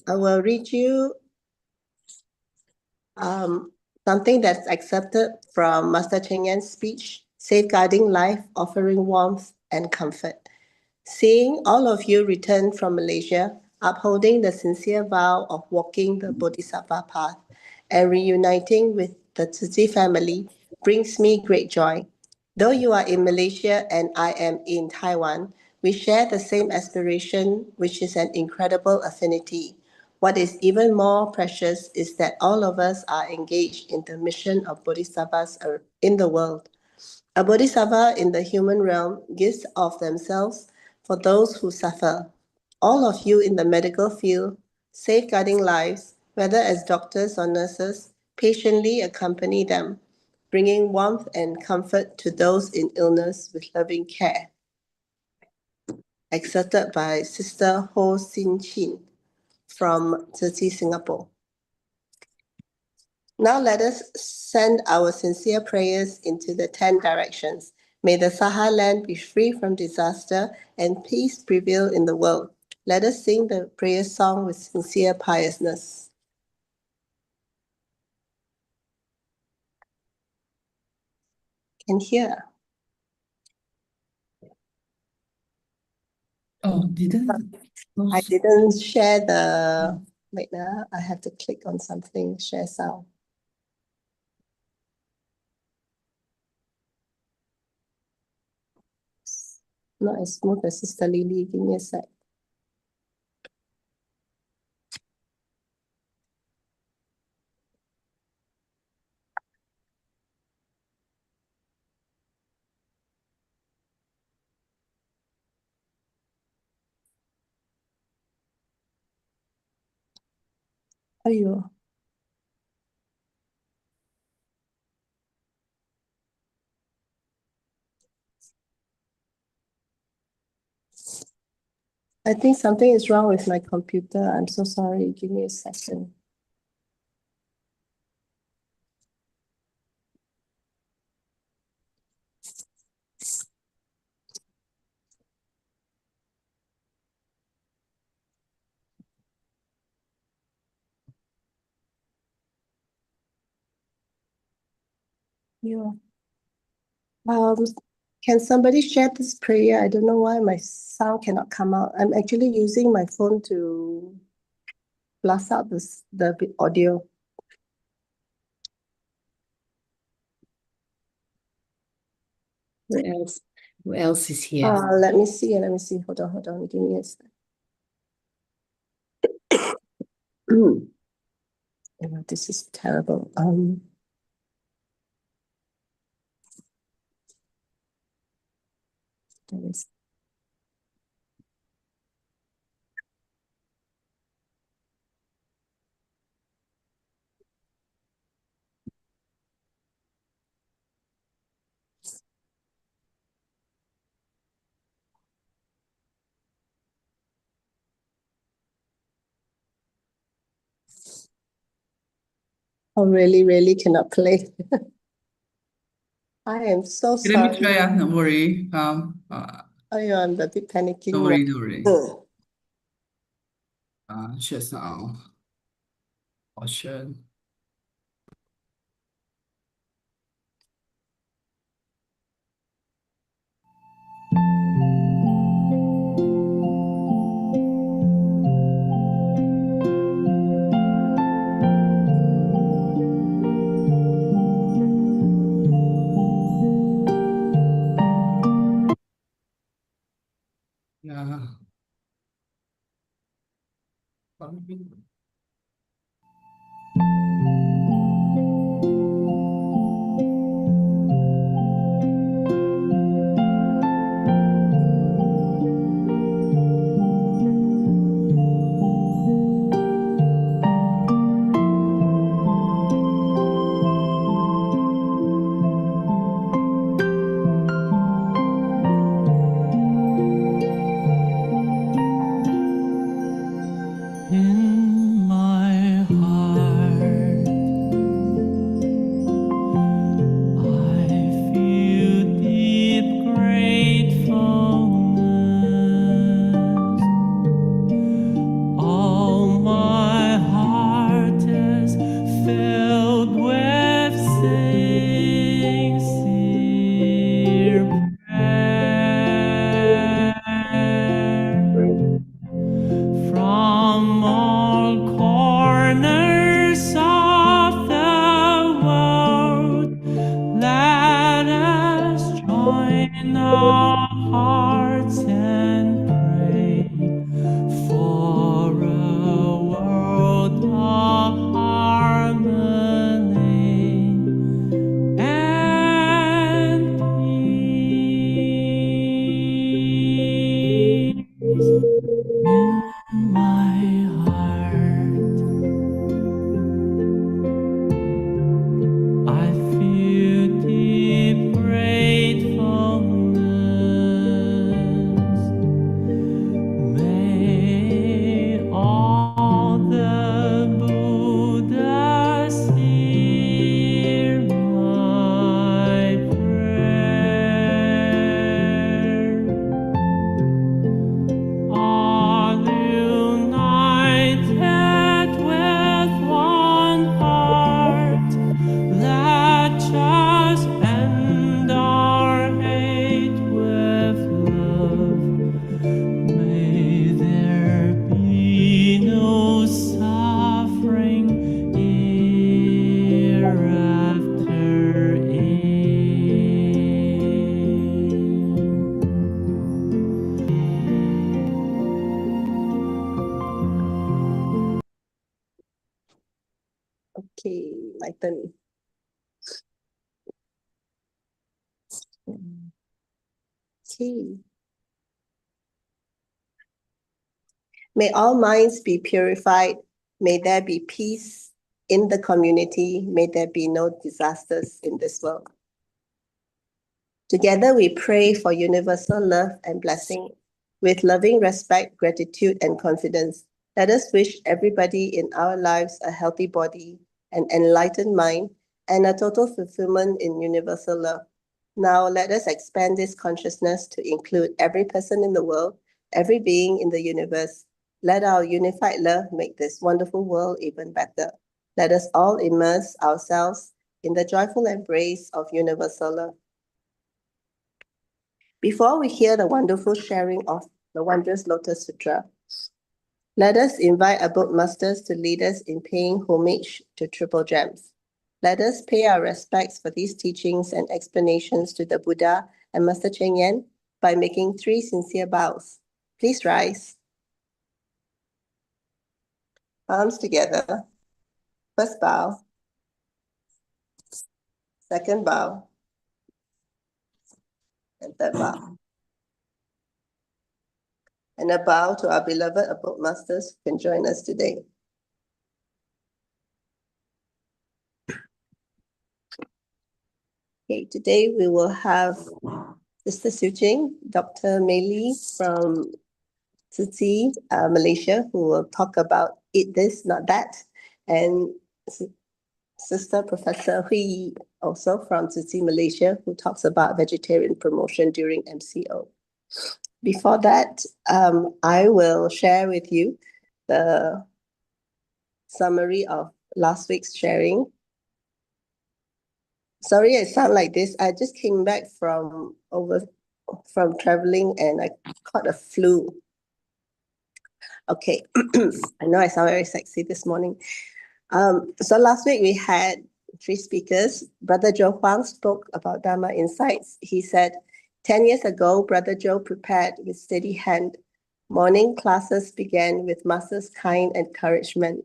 I will read you something that's accepted from Master Cheng Yan's speech, Safeguarding Life, Offering Warmth and Comfort. Seeing all of you return from Malaysia, upholding the sincere vow of walking the Bodhisattva path and reuniting with the Tzu family brings me great joy. Though you are in Malaysia and I am in Taiwan, we share the same aspiration, which is an incredible affinity. What is even more precious is that all of us are engaged in the mission of Bodhisattvas in the world. A Bodhisattva in the human realm gives of themselves for those who suffer. All of you in the medical field, safeguarding lives, whether as doctors or nurses, patiently accompany them, bringing warmth and comfort to those in illness with loving care. Accepted by Sister Ho Sin Chin from Tzu Singapore. Now let us send our sincere prayers into the 10 directions. May the Saha land be free from disaster and peace prevail in the world. Let us sing the prayer song with sincere piousness. Can hear. Oh, didn't. I didn't share the. Wait now, I have to click on something. Share sound. Not as smooth as Sister Lily. Give me a sec. Aiyo. I think something is wrong with my computer. I'm so sorry. Give me a second. Yeah. Can somebody share this prayer? I don't know why my sound cannot come out. I'm actually using my phone to blast out the audio. Who else? Who else is here? Let me see. Hold on. Give me a sec. This is terrible. There is. Oh, really cannot play. I am so sorry. Let me try. Don't worry. Oh, yeah, I'm a bit panicking. Don't worry. Share sound. Option. Yeah. In my heart Okay, my turn. Okay. May all minds be purified. May there be peace in the community. May there be no disasters in this world. Together we pray for universal love and blessing. With loving respect, gratitude, and confidence, let us wish everybody in our lives a healthy body, an enlightened mind, and a total fulfillment in universal love. Now let us expand this consciousness to include every person in the world, every being in the universe. Let our unified love make this wonderful world even better. Let us all immerse ourselves in the joyful embrace of universal love. Before we hear the wonderful sharing of the wondrous Lotus Sutra, let us invite our book masters to lead us in paying homage to Triple Gems. Let us pay our respects for these teachings and explanations to the Buddha and Master Ching Yen by making 3 sincere bows. Please rise. Palms together. First bow. Second bow. And third bow. And a bow to our beloved abode masters who can join us today. Okay, today we will have Sister Siew Ching, Dr. Maile from Tzu Malaysia, who will talk about eat this, not that, and Sister Professor Hui, also from Tzu Malaysia, who talks about vegetarian promotion during MCO. Before that, I will share with you the summary of last week's sharing. Sorry, I sound like this. I just came back from traveling and I caught a flu. Okay, I know I sound very sexy this morning. So last week we had 3 speakers. Brother Joe Huang spoke about Dharma insights. He said, 10 years ago, Brother Joe prepared with steady hand. Morning classes began with Master's kind encouragement.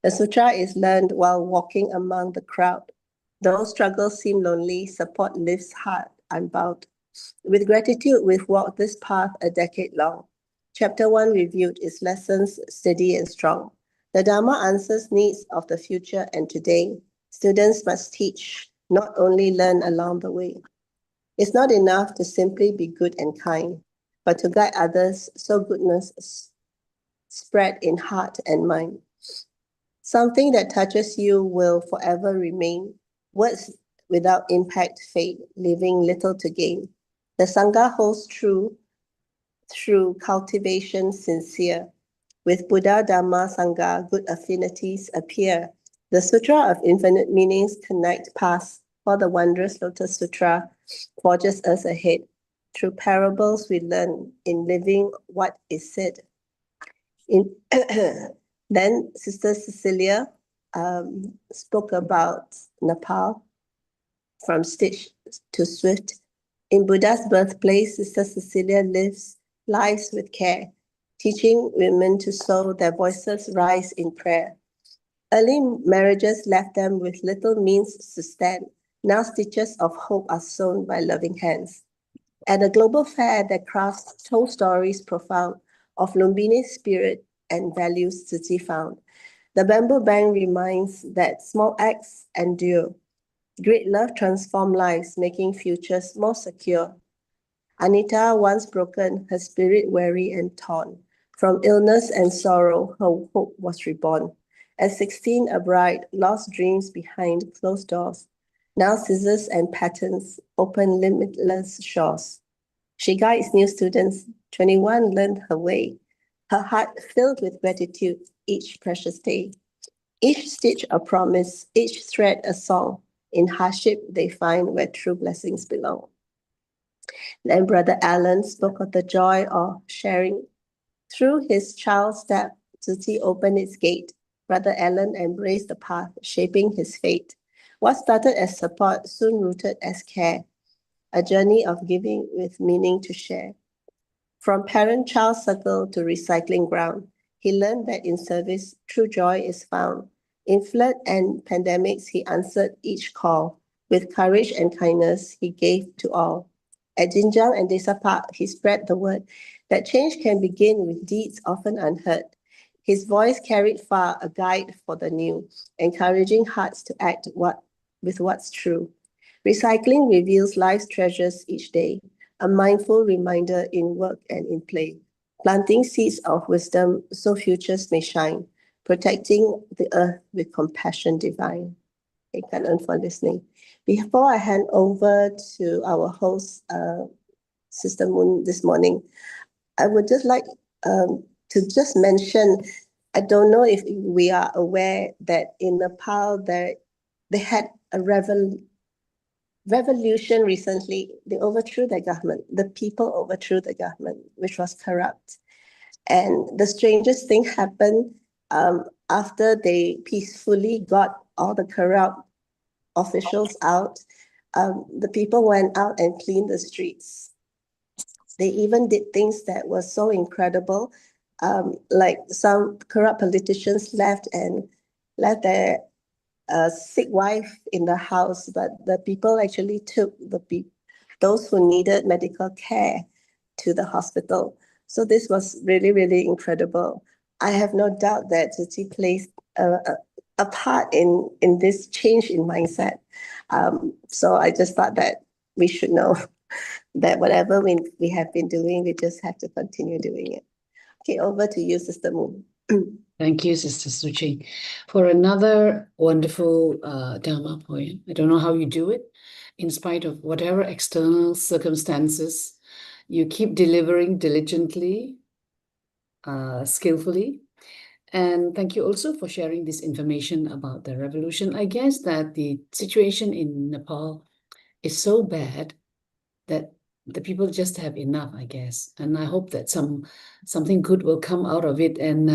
The sutra is learned while walking among the crowd. Though struggles seem lonely, support lifts heart unbowed. With gratitude, we've walked this path a decade long. Chapter 1 reviewed its lessons steady and strong. The Dharma answers needs of the future and today. Students must teach, not only learn along the way. It's not enough to simply be good and kind, but to guide others so goodness spread in heart and mind. Something that touches you will forever remain. Words without impact fade, leaving little to gain. The Sangha holds true through cultivation sincere. With Buddha, Dhamma, Sangha, good affinities appear. The Sutra of Infinite Meanings connect paths, for the wondrous Lotus Sutra forges us ahead. Through parables we learn in living what is said. Then Sister Cecilia spoke about Nepal, from stitch to swift. In Buddha's birthplace, Sister Cecilia lives lives with care, teaching women to sow their voices rise in prayer. Early marriages left them with little means to stand. Now stitches of hope are sewn by loving hands. At a global fair, their crafts told stories profound of Lumbini's spirit and values Tzu found. The bamboo bank reminds that small acts endure. Great love transforms lives, making futures more secure. Anita, once broken, her spirit weary and torn. From illness and sorrow, her hope was reborn. At 16, a bride, lost dreams behind closed doors. Now scissors and patterns open limitless shores. She guides new students. 21 learned her way. Her heart filled with gratitude each precious day. Each stitch a promise, each thread a song. In hardship, they find where true blessings belong. Then Brother Alan spoke of the joy of sharing. Through his child's step, Tzu opened its gate. Brother Alan embraced the path, shaping his fate. What started as support soon rooted as care, a journey of giving with meaning to share. From parent-child circle to recycling ground, he learned that in service, true joy is found. In flood and pandemics, he answered each call. With courage and kindness, he gave to all. At Jinjiang and Desa Park, he spread the word that change can begin with deeds often unheard. His voice carried far, a guide for the new, encouraging hearts to act with what's true. Recycling reveals life's treasures each day, a mindful reminder in work and in play, planting seeds of wisdom so futures may shine, protecting the earth with compassion divine. Thank you for listening. Before I hand over to our host, Sister Moon, this morning, I would just like to just mention, I don't know if we are aware that in Nepal, they had a revolution recently. They overthrew the government. The people overthrew the government, which was corrupt. And the strangest thing happened after they peacefully got all the corrupt officials out. The people went out and cleaned the streets. They even did things that were so incredible, like some corrupt politicians left their sick wife in the house, but the people actually took those who needed medical care to the hospital. So this was really, really incredible. I have no doubt that Tzu plays a part in this change in mindset. So I just thought that we should know that whatever we have been doing, we just have to continue doing it. Okay, over to you, Sister Moon. Thank you, Sister Suchi, for another wonderful Dharma poem. I don't know how you do it. In spite of whatever external circumstances, you keep delivering diligently, skillfully. And thank you also for sharing this information about the revolution. I guess that the situation in Nepal is so bad that the people just have enough, I guess. And I hope that something good will come out of it. And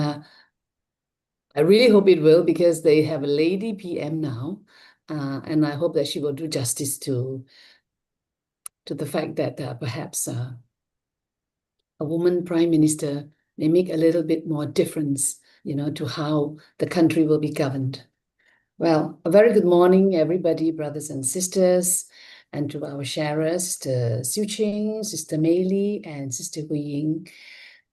I really hope it will, because they have a lady PM now. And I hope that she will do justice to the fact that perhaps a woman prime minister may make a little bit more difference, to how the country will be governed. Well, a very good morning, everybody, brothers and sisters, and to our sharers, Sister Siew, Sister Maile, and Sister Hualien.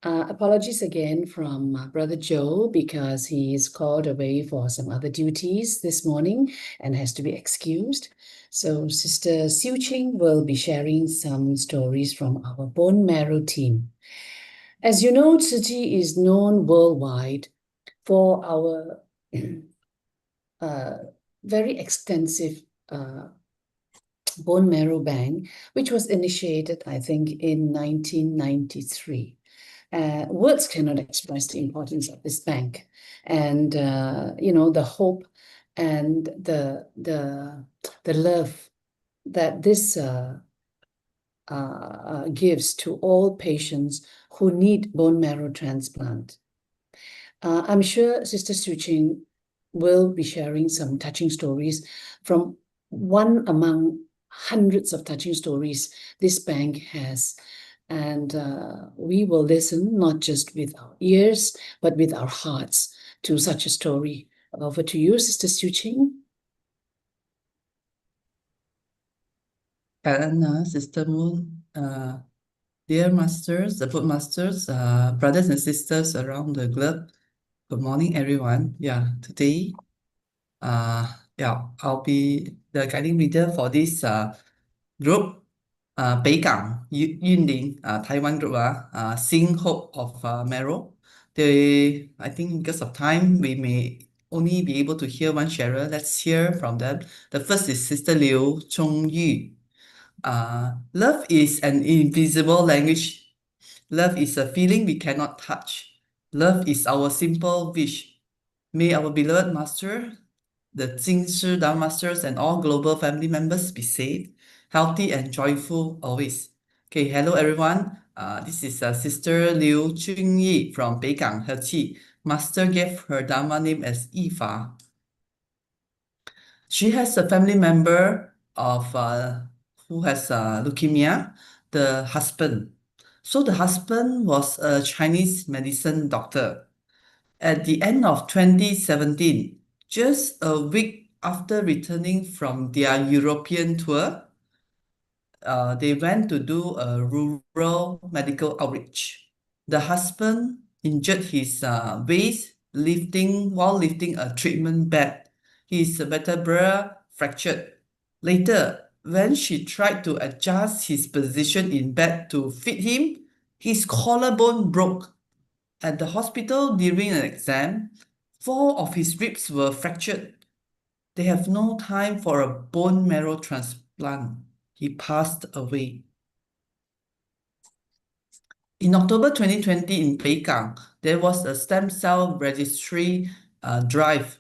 Apologies again from Brother Joe, because he is called away for some other duties this morning and has to be excused. So Sister Siew will be sharing some stories from our bone marrow team. As you know, Tzu is known worldwide for our very extensive bone marrow bank, which was initiated, I think, in 1993. Words cannot express the importance of this bank, and the hope and the love that this gives to all patients who need bone marrow transplant. I'm sure Sister Siew will be sharing some touching stories from one among hundreds of touching stories this bank has. And we will listen not just with our ears, but with our hearts to such a story. Over to you, Sister Siew. Sister Moon, dear masters, the foot masters, brothers and sisters around the globe, good morning, everyone. Today, I'll be the guiding leader for this group, Beigang, Yunlin, Taiwan group, Sing Hope of Marrow. I think because of time, we may only be able to hear one sharer. Let's hear from them. The first is Sister Liu Chongyu. Love is an invisible language. Love is a feeling we cannot touch. Love is our simple wish. May our beloved master, the Jing Shi Dao masters, and all global family members be safe, healthy, and joyful always. Okay, hello everyone. This is Sister Liu Chunyi from Beigang, Heqi. Master gave her Dharma name as Yifa. She has a family member of who has leukemia, the husband. So the husband was a Chinese medicine doctor. At the end of 2017, Just a week after returning from their European tour, they went to do a rural medical outreach. The husband injured his waist while lifting a treatment bed. His vertebra fractured. Later, when she tried to adjust his position in bed to fit him, his collarbone broke. At the hospital during an exam, 4 of his ribs were fractured. They have no time for a bone marrow transplant. He passed away. In October 2020 in Peking, there was a stem cell registry drive.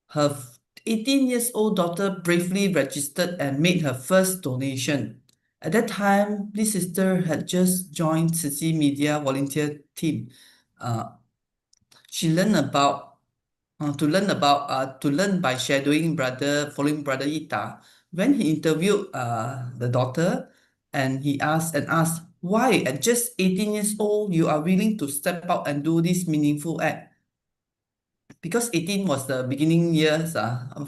Her 18 years old daughter bravely registered and made her first donation. At that time, this sister had just joined Sisi Media volunteer team. Uh, she learned about to learn by following brother Ita. When he interviewed the daughter, and he asked why at just 18 years old you are willing to step out and do this meaningful act. Because 18 was the beginning years,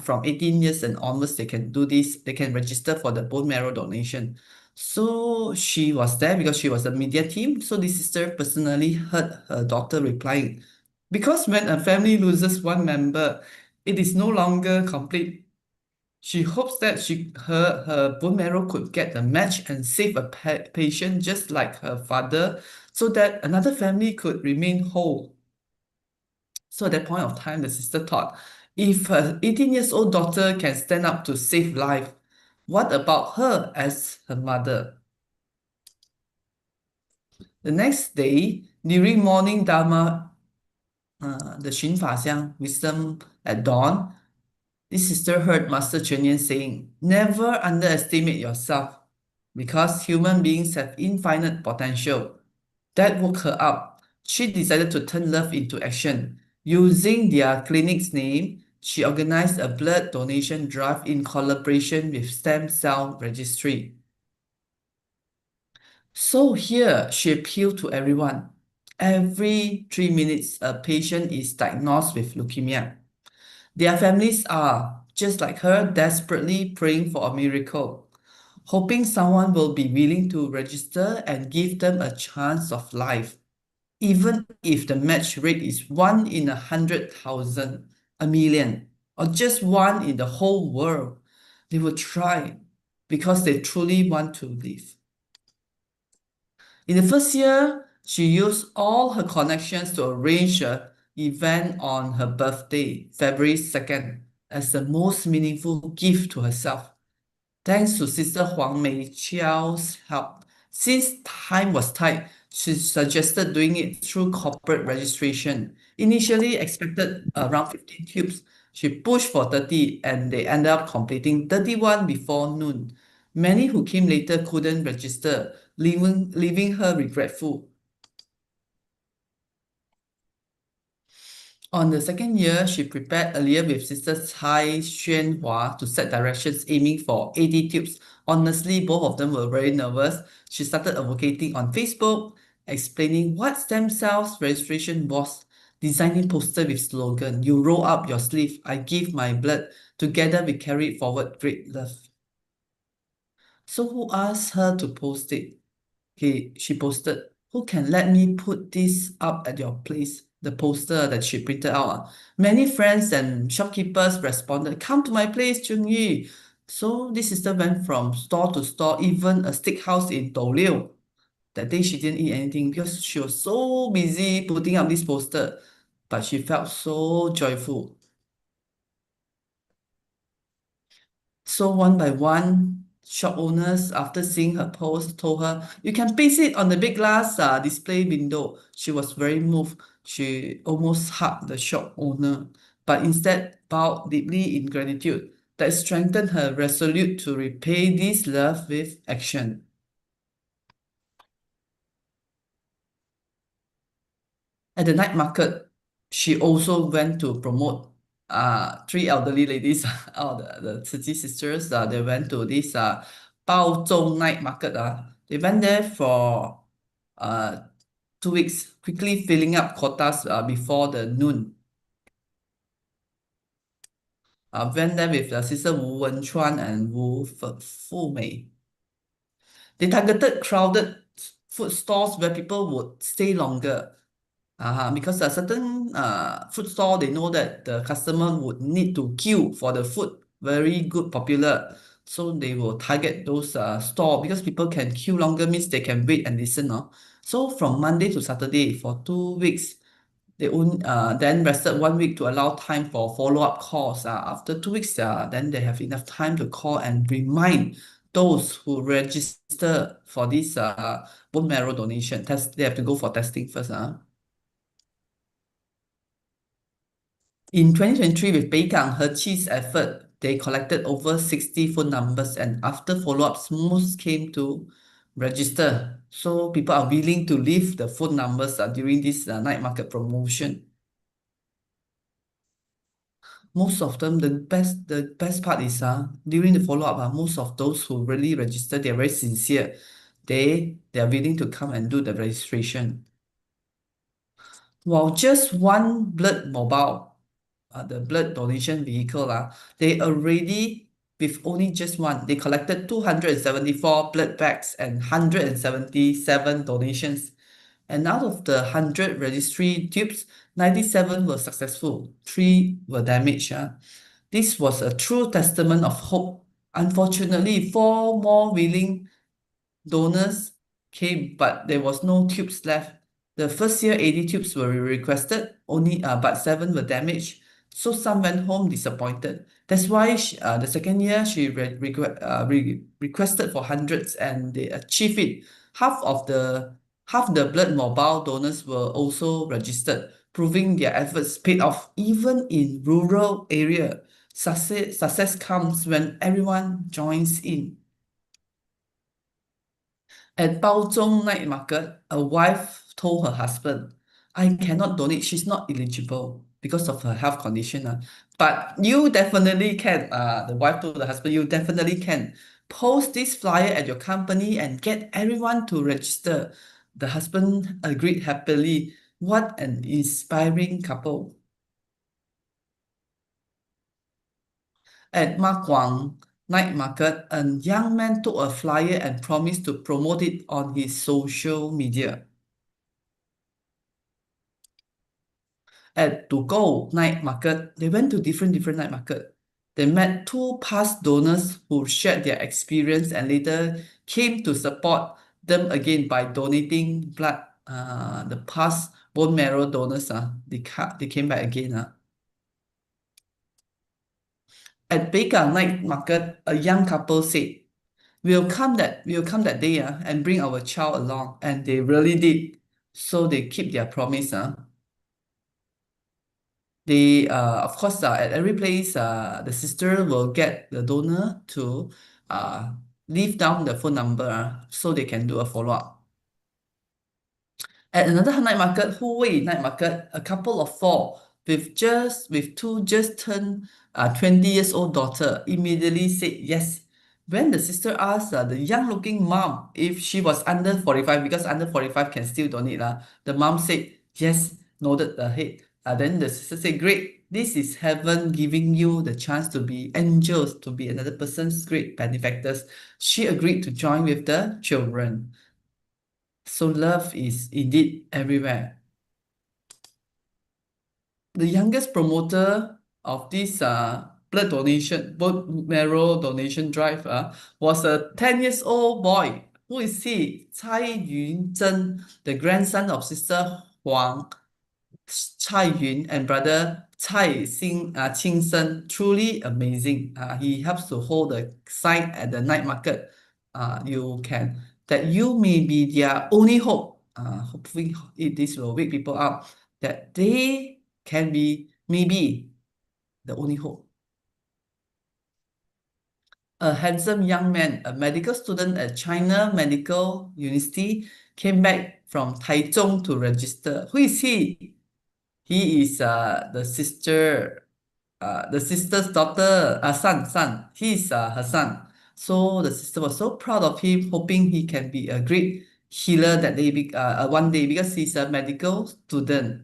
from 18 years and onwards, they can do this, they can register for the bone marrow donation. So she was there because she was a media team. So this sister personally heard her daughter replying, because when a family loses one member, it is no longer complete. She hopes that her bone marrow could get a match and save a patient just like her father, so that another family could remain whole. So at that point of time, the sister thought, if her 18 years old daughter can stand up to save life, what about her as her mother? The next day, during morning Dharma, the 寻法香 wisdom at dawn, this sister heard Master Chen Yan saying, never underestimate yourself, because human beings have infinite potential. That woke her up. She decided to turn love into action. Using their clinic's name, she organized a blood donation drive in collaboration with Stem Cell Registry. So here, she appealed to everyone. Every 3 minutes, a patient is diagnosed with leukemia. Their families are, just like her, desperately praying for a miracle, hoping someone will be willing to register and give them a chance of life. Even if the match rate is 1 in 100,000, a million, or just 1 in the whole world, they will try because they truly want to live. In the first year, she used all her connections to arrange an event on her birthday, February 2nd, as the most meaningful gift to herself. Thanks to Sister Huang Mei Chiao's help, since time was tight, she suggested doing it through corporate registration. Initially expected around 15 tubes, she pushed for 30 and they ended up completing 31 before noon. Many who came later couldn't register, leaving her regretful. On the second year, she prepared earlier with Sister Cai Xuanhua to set directions aiming for 80 tubes. Honestly, both of them were very nervous. She started advocating on Facebook, explaining what stem cells registration was, designing poster with slogan, "You roll up your sleeve, I give my blood. Together we carry forward great love." So who asked her to post it? She posted, "Who can let me put this up at your place?" The poster that she printed out. Many friends and shopkeepers responded, "Come to my place, Chun-Yi." So this sister went from store to store, even a steakhouse in Douliu. That day she didn't eat anything because she was so busy putting up this poster, but she felt so joyful. So one by one, shop owners, after seeing her post, told her, "You can paste it on the big glass display window." She was very moved. She almost hugged the shop owner, but instead bowed deeply in gratitude. That strengthened her resolute to repay this love with action. At the night market, she also went to promote 3 elderly ladies, the Tzu sisters. They went to this Bao Zhong night market. They went there for 2 weeks, quickly filling up quotas before the noon. went there with Sister Wu Wenchuan and Fu Mei. They targeted crowded food stalls where people would stay longer. Because a certain food store, they know that the customer would need to queue for the food, very good, popular. So they will target those store because people can queue longer means they can wait and listen. No? So from Monday to Saturday for 2 weeks, then rested 1 week to allow time for follow-up calls. After 2 weeks, then they have enough time to call and remind those who register for this bone marrow donation test. They have to go for testing first. In 2023, with Beikang, her chief's effort, they collected over 60 phone numbers, and after follow-ups, most came to register. So people are willing to leave the phone numbers during this night market promotion. Most of them, the best part is during the follow-up, most of those who really register, they're very sincere. They are willing to come and do the registration. While just one blood mobile, the blood donation vehicle, they already, with only just one, they collected 274 blood bags and 177 donations. And out of the 100 registry tubes, 97 were successful, 3 were damaged. This was a true testament of hope. Unfortunately, 4 more willing donors came, but there was no tubes left. The first year, 80 tubes were requested, but 7 were damaged. So some went home disappointed. That's why the second year she requested for hundreds, and they achieved it. Half the blood mobile donors were also registered, proving their efforts paid off even in rural area. Success comes when everyone joins in. At Baozhong night market, a wife told her husband, I cannot donate, she's not eligible because of her health condition. But you definitely can. The wife told the husband, you definitely can. Post this flyer at your company and get everyone to register. The husband agreed happily. What an inspiring couple. At Ma Guang night market, a young man took a flyer and promised to promote it on his social media. At To Go night market, they went to different night market. They met 2 past donors who shared their experience and later came to support them again by donating blood. The past bone marrow donors, they came back again. At Beka night market, a young couple said, we'll come that day and bring our child along. And they really did. So they keep their promise. They, of course, at every place, the sister will get the donor to leave down the phone number so they can do a follow-up. At another night market, Hualien night market, a couple of 4 with 2 just turned 20 years old daughter immediately said yes. When the sister asked the young-looking mom if she was under 45, because under 45 can still donate, the mom said yes, nodded the head. Then the sister said, great, this is heaven giving you the chance to be angels, to be another person's great benefactors. She agreed to join with the children. So love is indeed everywhere. The youngest promoter of this blood donation, bone marrow donation drive was a 10 years old boy. Who is he? Cai Yunzhen, the grandson of Sister Huang Cai Yun and brother Cai Qing Sen. Truly amazing. He helps to hold the sign at the night market. You may be their only hope. Hopefully, this will wake people up that they can be maybe the only hope. A handsome young man, a medical student at China Medical University, came back from Taichung to register. Who is he? He is the sister's daughter, son. He is her son. So the sister was so proud of him, hoping he can be a great healer that day, one day, because he's a medical student.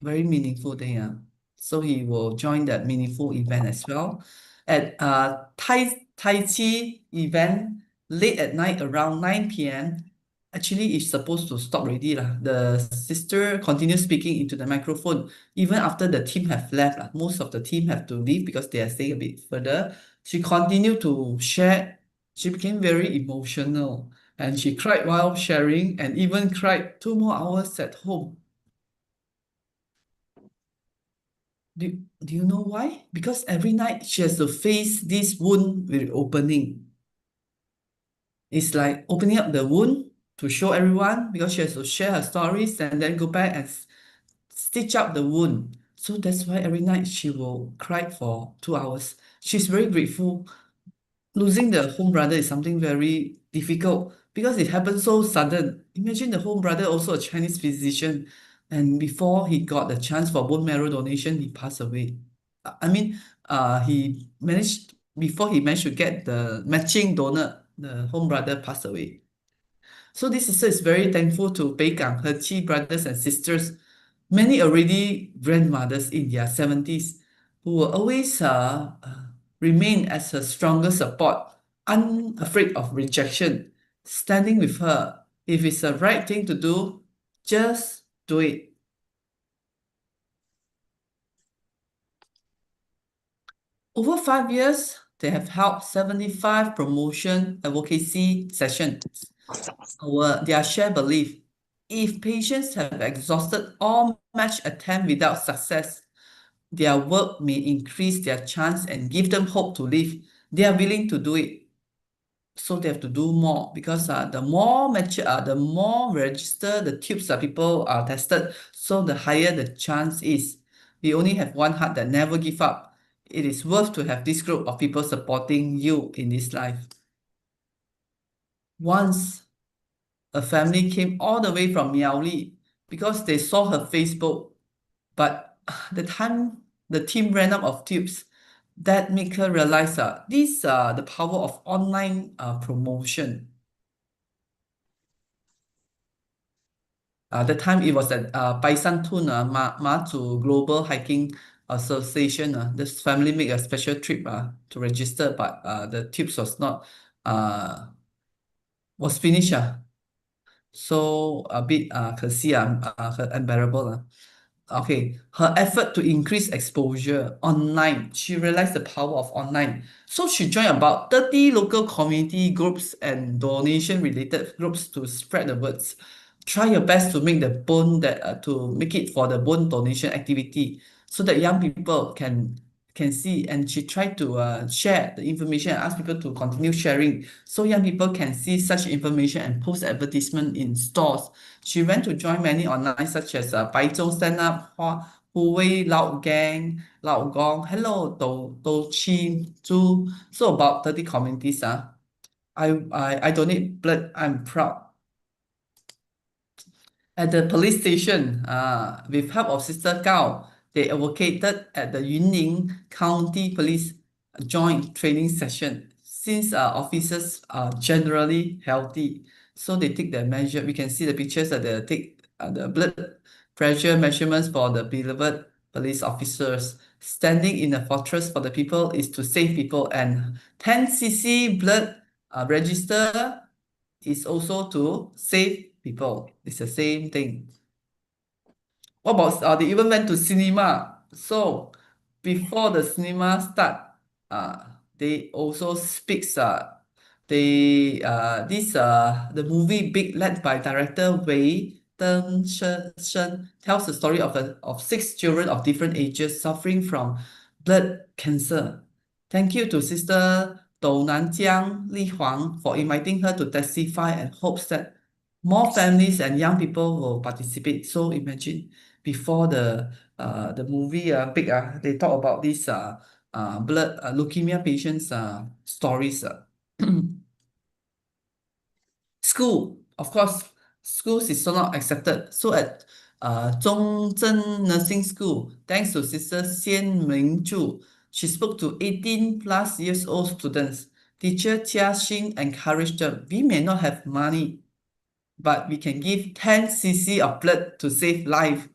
Very meaningful thing. So he will join that meaningful event as well. At Tai Chi event, late at night around 9 p.m., actually it's supposed to stop already lah. The sister continues speaking into the microphone even after the team have left lah. Most of the team have to leave because they are staying a bit further. She continued to share. She became very emotional and she cried while sharing and even cried 2 more hours at home. Do you know why? Because every night she has to face this wound with opening. It's like opening up the wound to show everyone because she has to share her stories and then go back and stitch up the wound. So that's why every night she will cry for 2 hours. She's very grateful. Losing the home brother is something very difficult because it happened so sudden. Imagine the home brother also a Chinese physician, and before he got the chance for bone marrow donation, he passed away. I mean, he managed before he managed to get the matching donor, the home brother passed away. So this sister is very thankful to Peigang, her Chi brothers and sisters, many already grandmothers in their 70s, who will always remain as her strongest support, unafraid of rejection, standing with her. If it's the right thing to do, just do it. Over 5 years, they have held 75 promotion advocacy sessions. Their shared belief, if patients have exhausted all match attempt without success, their work may increase their chance and give them hope to live. They are willing to do it. So they have to do more because the more the more register the tubes that people are tested, so the higher the chance is. We only have one heart that never give up. It is worth to have this group of people supporting you in this life. Once a family came all the way from Miaoli because they saw her Facebook, but the time the team ran out of tubes, that make her realize this the power of online promotion. That time it was at Baisantun, Mazu Global Hiking Association. This family made a special trip to register, but the tubes was not was finished. So a bit 可惜 unbearable. Okay, her effort to increase exposure online, she realized the power of online. So she joined about 30 local community groups and donation related groups to spread the words. Try your best to make the bone to make it for the bone donation activity so that young people can see, and she tried to share the information and ask people to continue sharing so young people can see such information and post advertisement in stores. She went to join many online such as Baichong Stand Up, Huawei Lao Gang, Lao Gong, Hello, Do Chin, Zhu. So about 30 communities. I donate blood. I'm proud. At the police station, with help of Sister Gao, they advocated at the Yunlin County Police joint training session. Since officers are generally healthy, so they take the measure. We can see the pictures that they take the blood pressure measurements for the beloved police officers. Standing in a fortress for the people is to save people, and 10 cc blood register is also to save people. It's the same thing. What about they even went to cinema. So before the cinema start, they also speaks the movie Big led by director Wei Deng Shen tells the story of 6 children of different ages suffering from blood cancer. Thank you to Sister Dou Nanjiang Li Huang for inviting her to testify and hopes that more families and young people will participate. So imagine before the movie Big they talk about this blood leukemia patients stories. School, of course, schools is so not accepted. So at Zhongzhen Nursing School, thanks to Sister Xian Mingzhu, she spoke to 18 plus years old students. Teacher Chia Xing encouraged them. We may not have money, but we can give 10 cc of blood to save life.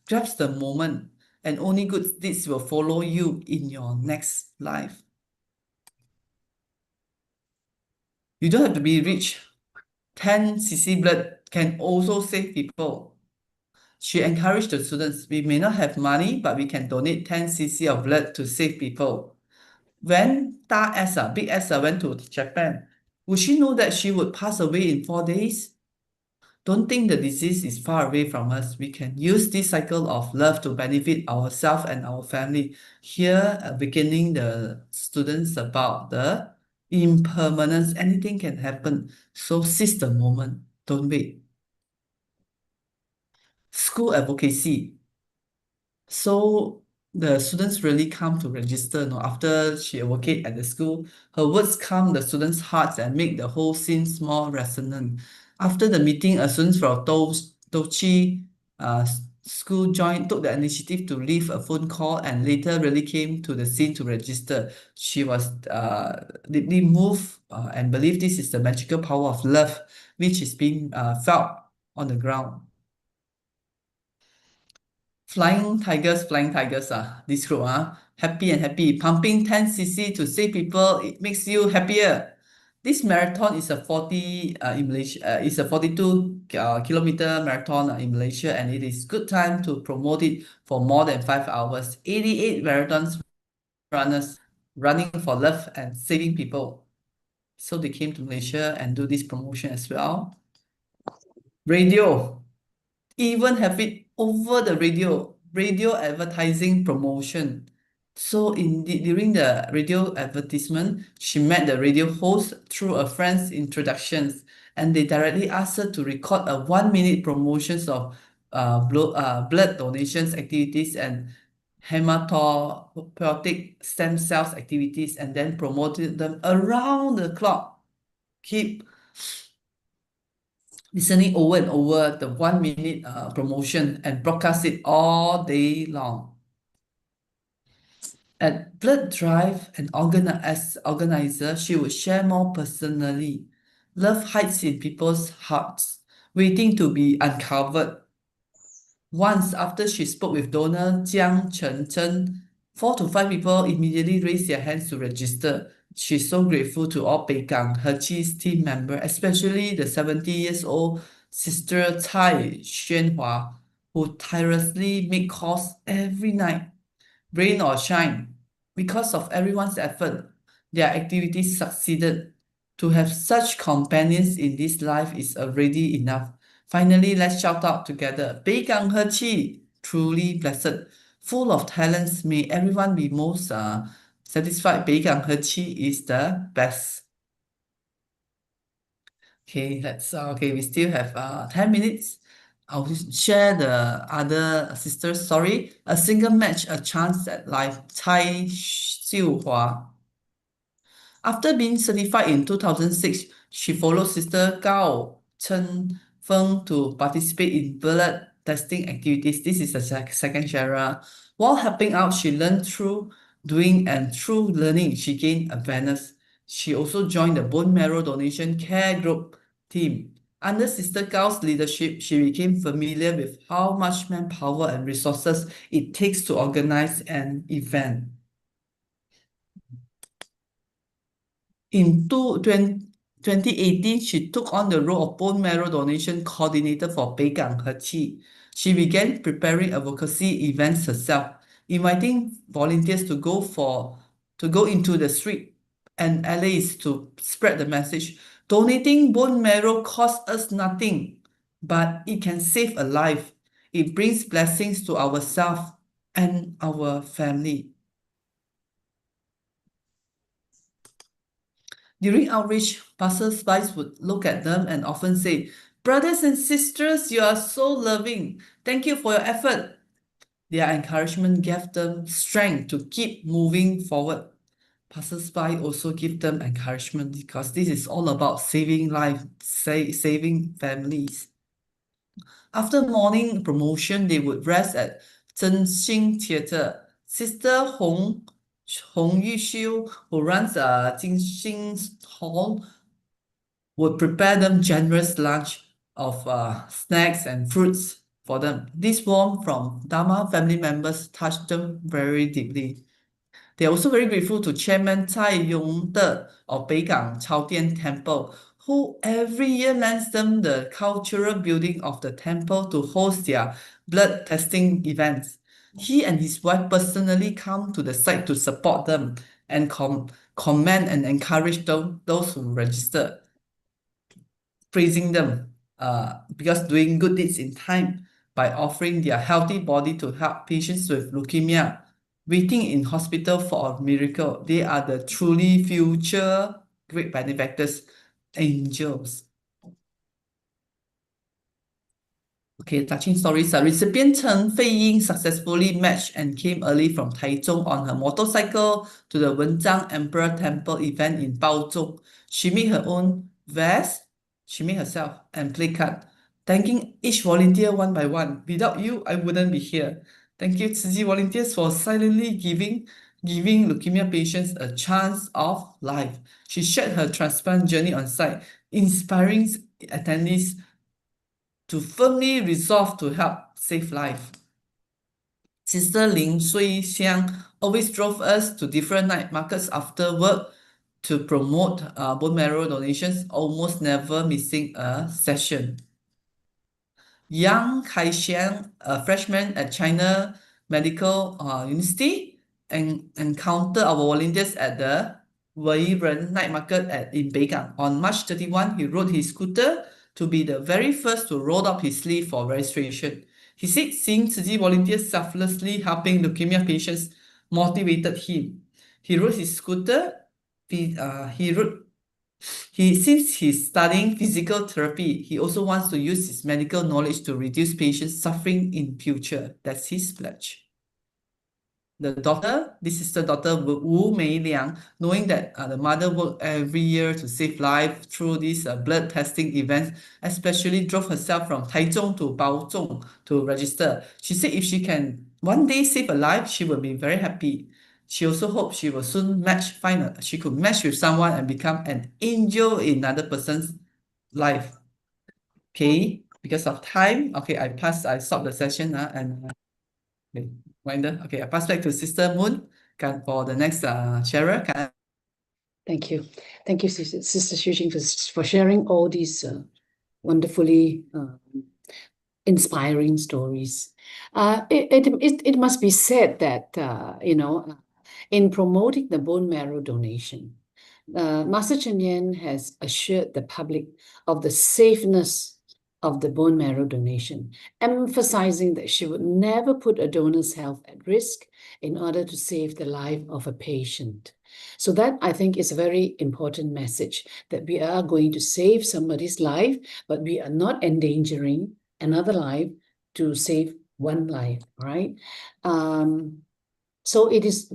Grabs the moment. and only good deeds will follow you in your next life. You don't have to be rich. 10 cc blood can also save people. She encouraged the students, we may not have money, but we can donate 10 cc of blood to save people. When Da Esa, Big Esa went to Japan, would she know that she would pass away in 4 days? Don't think the disease is far away from us. We can use this cycle of love to benefit ourselves and our family. Here, beginning the students about the impermanence. Anything can happen. So seize the moment. Don't wait. School advocacy. So the students really come to register. No, after she advocate at the school, her words calm the students' hearts and make the whole scene more resonant. After the meeting, a student from Tochi school took the initiative to leave a phone call and later really came to the scene to register. She was deeply moved and believed this is the magical power of love, which is being felt on the ground. Flying tigers, this group, happy and happy, pumping 10 cc to save people, it makes you happier. This marathon is a 40 in Malaysia, is a 42 kilometer marathon in Malaysia, and it is good time to promote it for more than 5 hours. 88 marathons runners running for love and saving people. So they came to Malaysia and do this promotion as well. Radio. Even have it over the radio advertising promotion. So during the radio advertisement, she met the radio host through a friend's introductions, and they directly asked her to record a 1 minute promotions of blood donations activities and hematopoietic stem cells activities, and then promoted them around the clock. Keep listening over and over the 1 minute promotion and broadcast it all day long. At Blood Drive, as organizer, she would share more personally. Love hides in people's hearts, waiting to be uncovered. Once, after she spoke with donor Jiang Chen, 4 to 5 people immediately raised their hands to register. She's so grateful to all Peigang, her chief's team member, especially the 70 years old sister Cai Xuanhua, who tirelessly make calls every night, rain or shine. Because of everyone's effort, their activities succeeded. To have such companions in this life is already enough. Finally, let's shout out together. Peigang He Qi, truly blessed, full of talents. May everyone be most satisfied. Peigang He Qi is the best. Okay, we still have 10 minutes. I'll share the other sisters' story. A single match, a chance at life. Cai Siew. After being certified in 2006, she followed Sister Gao Chen Feng to participate in blood testing activities. This is the second sharer. While helping out, she learned through doing, and through learning, she gained awareness. She also joined the bone marrow donation care group team. Under Sister Gao's leadership, she became familiar with how much manpower and resources it takes to organize an event. In 2018, she took on the role of bone marrow donation coordinator for Peigang He Qi. She began preparing advocacy events herself, inviting volunteers to go into the street and alleys to spread the message. Donating bone marrow costs us nothing, but it can save a life. It brings blessings to ourselves and our family. During outreach, passers-by would look at them and often say, "Brothers and sisters, you are so loving. Thank you for your effort." Their encouragement gave them strength to keep moving forward. Passers-by also give them encouragement because this is all about saving life, saving families. After morning promotion, they would rest at Zhenxing Theatre. Sister Hong Yushu, who runs Jingxing Hall, would prepare them generous lunch of snacks and fruits for them. This warmth from Dharma family members touched them very deeply. They are also very grateful to Chairman Cai Yongde of Beigang Chaodian Temple, who every year lends them the cultural building of the temple to host their blood testing events. He and his wife personally come to the site to support them and comment and encourage those who register, praising them because doing good deeds in time by offering their healthy body to help patients with leukemia waiting in hospital for a miracle. They are the truly future great benefactors, angels. Okay, touching stories. Recipient Chen Fei Ying successfully matched and came early from Taichung on her motorcycle to the Wenzhang Emperor Temple event in Baozhong. She made her own vest, she made herself, and play card, thanking each volunteer one by one. Without you, I wouldn't be here. Thank you, Tzu Chi volunteers, for silently giving leukemia patients a chance of life. She shared her transplant journey on site, inspiring attendees to firmly resolve to help save life. Sister Lin Sui Xiang always drove us to different night markets after work to promote bone marrow donations, almost never missing a session. Yang Kaixian, a freshman at China Medical University, encountered our volunteers at the Weiren night market in Beigang. On March 31, he rode his scooter to be the very first to roll up his sleeve for registration. He said seeing Tzu Chi volunteers selflessly helping leukemia patients motivated him. He rode his scooter. Since he's studying physical therapy, he also wants to use his medical knowledge to reduce patients' suffering in future. That's his pledge. This sister daughter Wu Mei Liang, knowing that the mother worked every year to save life through these blood testing events, especially drove herself from Taichung to Baozhong to register. She said if she can one day save a life, she will be very happy. She also hoped she will soon she could match with someone and become an angel in another person's life. Okay, because of time, okay, I stopped the session and okay, Winder. Okay, I pass back to Sister Moon for the next sharer. Thank you. Thank you, Sister Xu Jing, for sharing all these wonderfully inspiring stories. It must be said that, in promoting the bone marrow donation, Master Chen Yan has assured the public of the safeness of the bone marrow donation, emphasizing that she would never put a donor's health at risk in order to save the life of a patient. So that, I think, is a very important message, that we are going to save somebody's life, but we are not endangering another life to save one life, right? So it is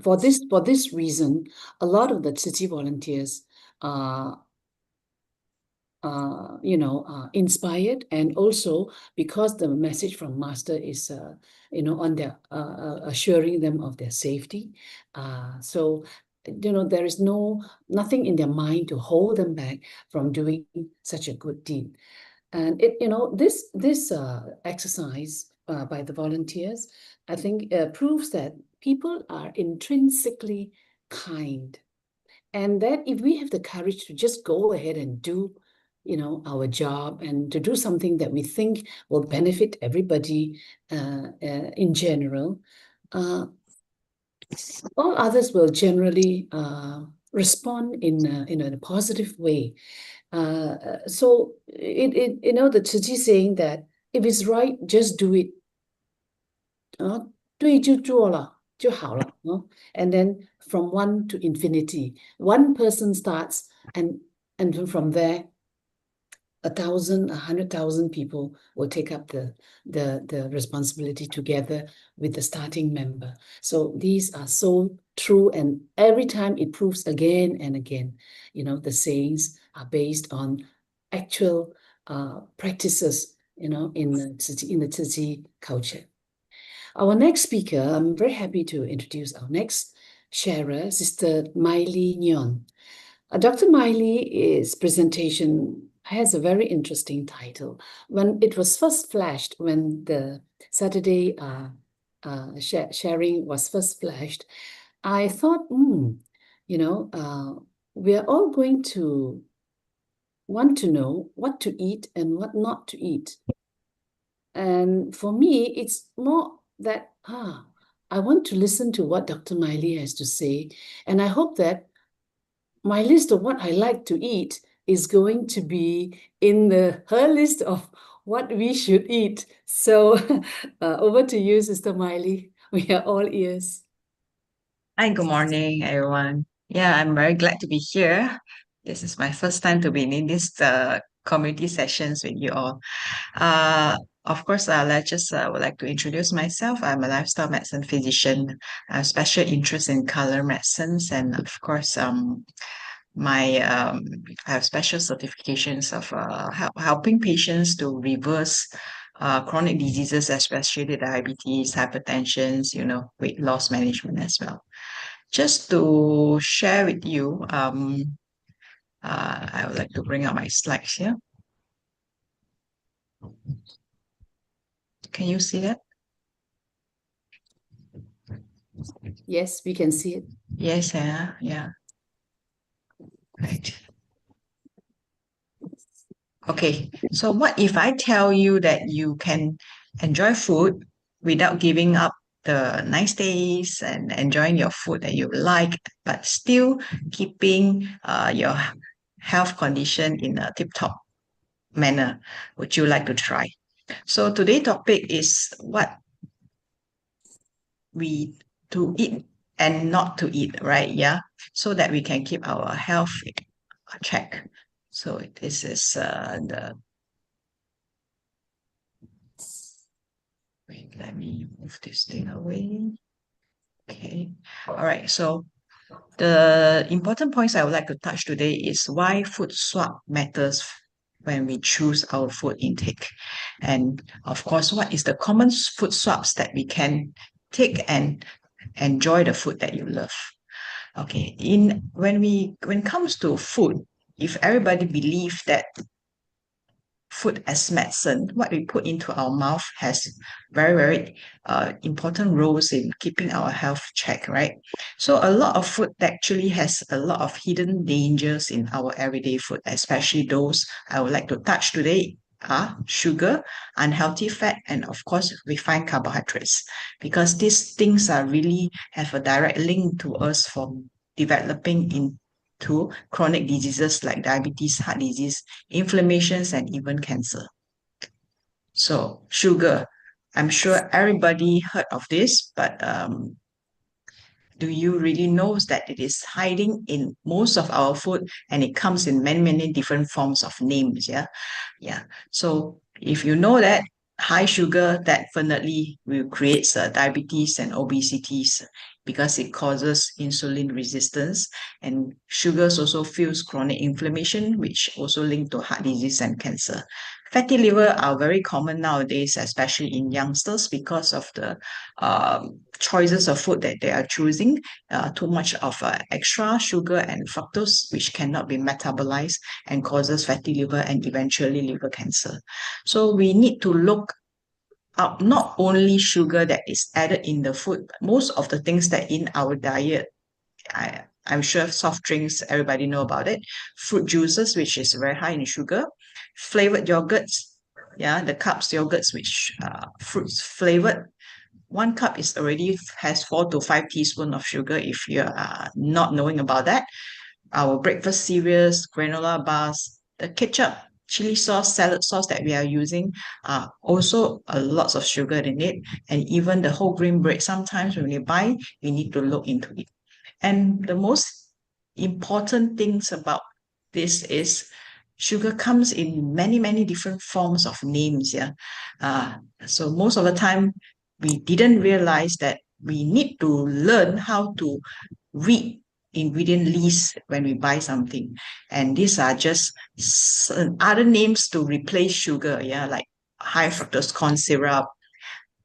for this reason, a lot of the Tzu Chi volunteers are inspired, and also because the message from Master is on their assuring them of their safety. So there is nothing in their mind to hold them back from doing such a good deed. And this exercise by the volunteers, I think, proves that people are intrinsically kind, and that if we have the courage to just go ahead and do our job and to do something that we think will benefit everybody in general, all others will generally respond in a positive way. So the Tzu Chi saying that if it's right, just do it. 对就做了就好了, and then from 1 to infinity, one person starts, and from there, 1,000, 100,000 people will take up the responsibility together with the starting member. So these are so true, and every time it proves again and again, the sayings are based on actual practices, in the Tzu Chi culture. Our next speaker, I'm very happy to introduce our next sharer, Sister Maile Nyon. Dr. Maile's presentation has a very interesting title. When it was first flashed, when the Saturday sharing was first flashed, I thought, we are all going to want to know what to eat and what not to eat. And for me, it's more that, I want to listen to what Dr. Maile has to say. And I hope that my list of what I like to eat is going to be in her list of what we should eat. So over to you, Sister Maile. We are all ears. Hi, good morning, everyone. Yeah, I'm very glad to be here. This is my first time to be in this community sessions with you all. Of course, I just would like to introduce myself. I'm a lifestyle medicine physician. I have special interest in color medicines, and of course, I have special certifications of helping patients to reverse chronic diseases, especially diabetes, hypertension, weight loss management as well. Just to share with you, I would like to bring up my slides here. Can you see that? Yes, we can see it. Yes, yeah. Right. Okay, so what if I tell you that you can enjoy food without giving up the nice days and enjoying your food that you like, but still keeping your health condition in a tip-top manner? Would you like to try? So today's topic is what we to eat and not to eat, right? Yeah, so that we can keep our health check. So this is wait, let me move this thing away. Okay, all right. So the important points I would like to touch today is why food swap matters when we choose our food intake. And of course, what is the common food swaps that we can take and enjoy the food that you love. Okay, when it comes to food, if everybody believes that food as medicine, what we put into our mouth has very, very important roles in keeping our health check, right? So a lot of food actually has a lot of hidden dangers in our everyday food, especially those I would like to touch today are sugar, unhealthy fat, and of course refined carbohydrates, because these things are really have a direct link to us from developing into chronic diseases like diabetes, heart disease, inflammations, and even cancer. So sugar, I'm sure everybody heard of this, but do you really know that it is hiding in most of our food, and it comes in many, many different forms of names? Yeah. So if you know that high sugar definitely will create diabetes and obesity because it causes insulin resistance, and sugars also fuels chronic inflammation, which also link to heart disease and cancer. Fatty liver are very common nowadays, especially in youngsters, because of the choices of food that they are choosing, too much of extra sugar and fructose, which cannot be metabolized and causes fatty liver and eventually liver cancer. So we need to look up not only sugar that is added in the food, but most of the things that in our diet. I'm sure soft drinks, everybody know about it. Fruit juices, which is very high in sugar. Flavored yogurts, yeah, the cups yogurts, which fruits flavored. 1 cup is already has 4 to 5 teaspoons of sugar if you're not knowing about that. Our breakfast cereals, granola bars, the ketchup, chili sauce, salad sauce that we are using are also lots of sugar in it. And even the whole grain bread, sometimes when we buy, we need to look into it. And the most important things about this is sugar comes in many, many different forms of names. Yeah. So most of the time, we didn't realize that we need to learn how to read ingredient list when we buy something. And these are just other names to replace sugar. Yeah, like high fructose corn syrup,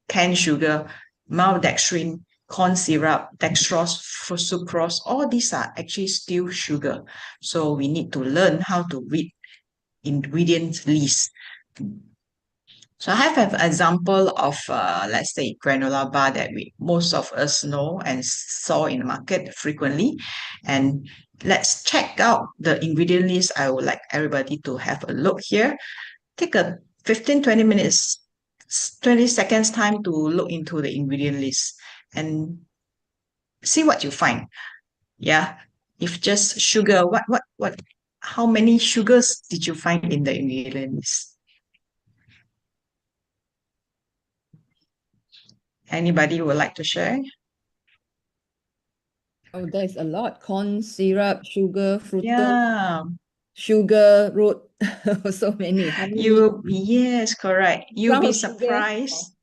canned sugar, maltodextrin, corn syrup, dextrose, sucrose, all these are actually still sugar. So we need to learn how to read ingredient list. So I have an example of, let's say, granola bar that most of us know and saw in the market frequently. And let's check out the ingredient list. I would like everybody to have a look here. Take a 15-20 minutes, 20 seconds time to look into the ingredient list and see what you find. Yeah. If just sugar, how many sugars did you find in the ingredient list? Anybody would like to share? Oh, there's a lot. Corn syrup, sugar, fructose, Yeah, sugar, root. So many. Honey, yes, correct. You'll brown be sugar. surprised.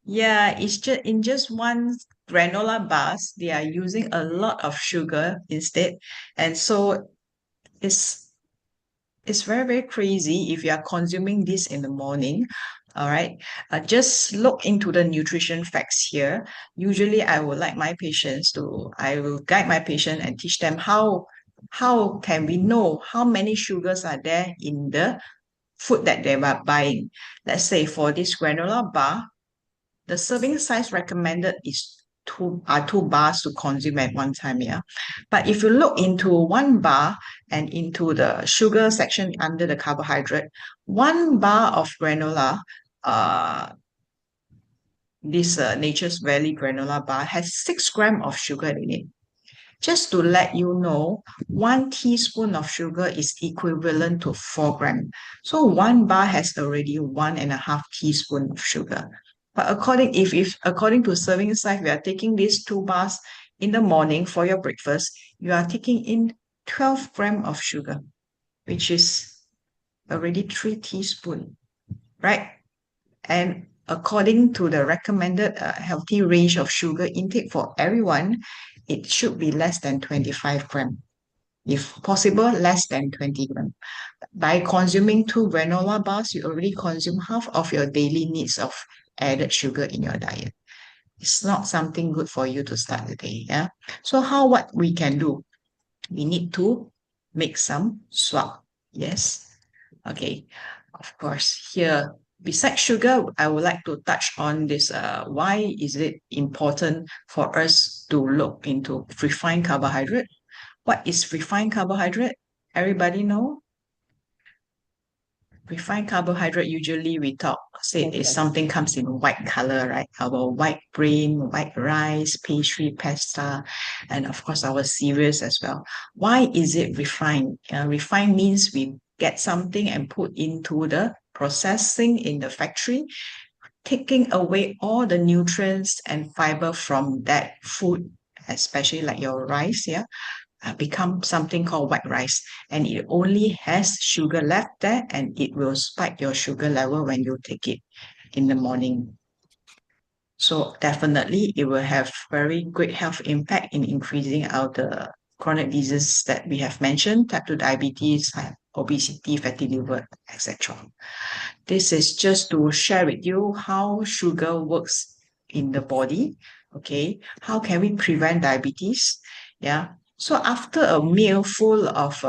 Yeah, it's just in just one granola bars, they are using a lot of sugar instead. And so it's very, very crazy if you are consuming this in the morning. All right. Just look into the nutrition facts here. Usually I will like my patients I will guide my patient and teach them how can we know how many sugars are there in the food that they are buying. Let's say for this granola bar, the serving size recommended is two bars to consume at one time, yeah. But if you look into one bar and into the sugar section under the carbohydrate, one bar of granola, this Nature's Valley granola bar has 6 grams of sugar in it. Just to let you know, 1 teaspoon of sugar is equivalent to 4 grams. So one bar has already 1.5 teaspoon of sugar. But according to serving size, we are taking these 2 bars in the morning for your breakfast, you are taking in 12 grams of sugar, which is already 3 teaspoons, right? And according to the recommended healthy range of sugar intake for everyone, it should be less than 25 grams. If possible, less than 20 grams. By consuming 2 granola bars, you already consume half of your daily needs of added sugar in your diet. It's not something good for you to start the day. Yeah. So what we can do? We need to make some swap. Yes. Okay. Of course, here besides sugar, I would like to touch on this. Why is it important for us to look into refined carbohydrate? What is refined carbohydrate? Everybody know? Refined carbohydrate, usually we say it's something comes in white color, right? Our white grain, white rice, pastry, pasta, and of course our cereals as well. Why is it refined? Refined means we get something and put into the processing in the factory, taking away all the nutrients and fiber from that food, especially like your rice, yeah, become something called white rice, and it only has sugar left there, and it will spike your sugar level when you take it in the morning. So definitely it will have very great health impact in increasing the chronic diseases that we have mentioned, type 2 diabetes, obesity, fatty liver, etc. This is just to share with you how sugar works in the body. Okay, how can we prevent diabetes? Yeah. So after a meal full of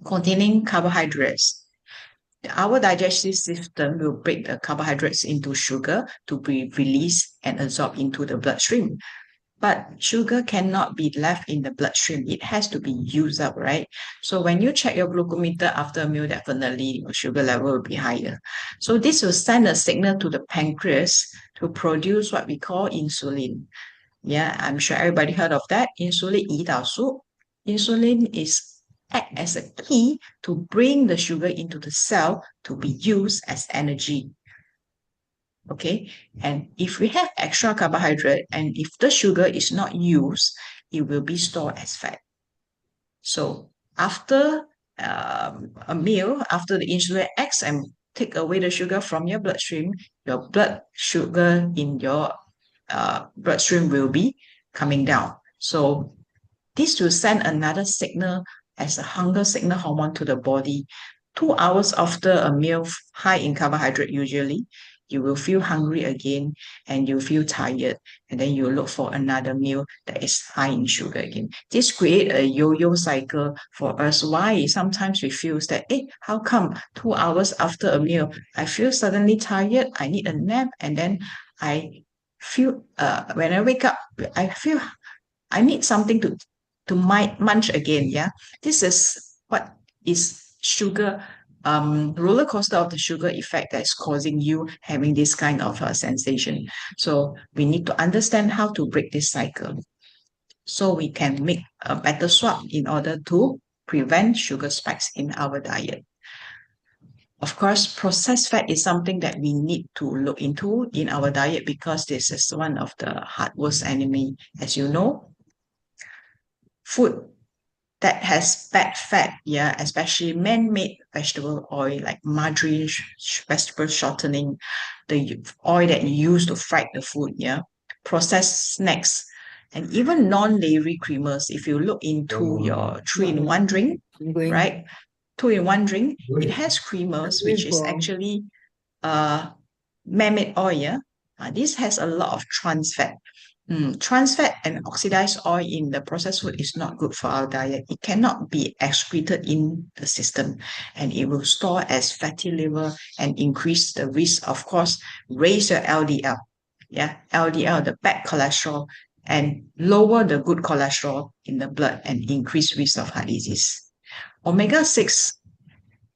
containing carbohydrates, our digestive system will break the carbohydrates into sugar to be released and absorbed into the bloodstream. But sugar cannot be left in the bloodstream. It has to be used up, right? So when you check your glucometer after a meal, definitely your sugar level will be higher. So this will send a signal to the pancreas to produce what we call insulin. Yeah, I'm sure everybody heard of that. Insulin 胰岛素. Insulin act as a key to bring the sugar into the cell to be used as energy. Okay, and if we have extra carbohydrate and if the sugar is not used, it will be stored as fat. So after a meal, after the insulin acts and take away the sugar from your bloodstream, your blood sugar in your bloodstream will be coming down. So this will send another signal as a hunger signal hormone to the body 2 hours after a meal high in carbohydrate usually. you will feel hungry again and you feel tired, and then you look for another meal that is high in sugar again. This creates a yo-yo cycle for us. Why sometimes we feel that, how come 2 hours after a meal, I feel suddenly tired, I need a nap, and then I feel, when I wake up, I feel I need something to munch again. Yeah, this is what is sugar, roller coaster of the sugar effect that's causing you having this kind of sensation. So we need to understand how to break this cycle, so we can make a better swap in order to prevent sugar spikes in our diet. Of course, processed fat is something that we need to look into in our diet, because this is one of the heart worst enemy, as you know. Food that has bad fat, yeah, especially man-made vegetable oil like margarine, vegetable shortening, the oil that you use to fry the food, yeah, processed snacks, and even non-dairy creamers. If you look into your 3-in-1 drink, right, 2-in-1 drink, it has creamers, which is actually man-made oil, yeah. This has a lot of trans fat. Trans fat and oxidized oil in the processed food is not good for our diet. It cannot be excreted in the system, and it will store as fatty liver and increase the risk, of course, raise your LDL, yeah, LDL, the bad cholesterol, and lower the good cholesterol in the blood and increase risk of heart disease. Omega-6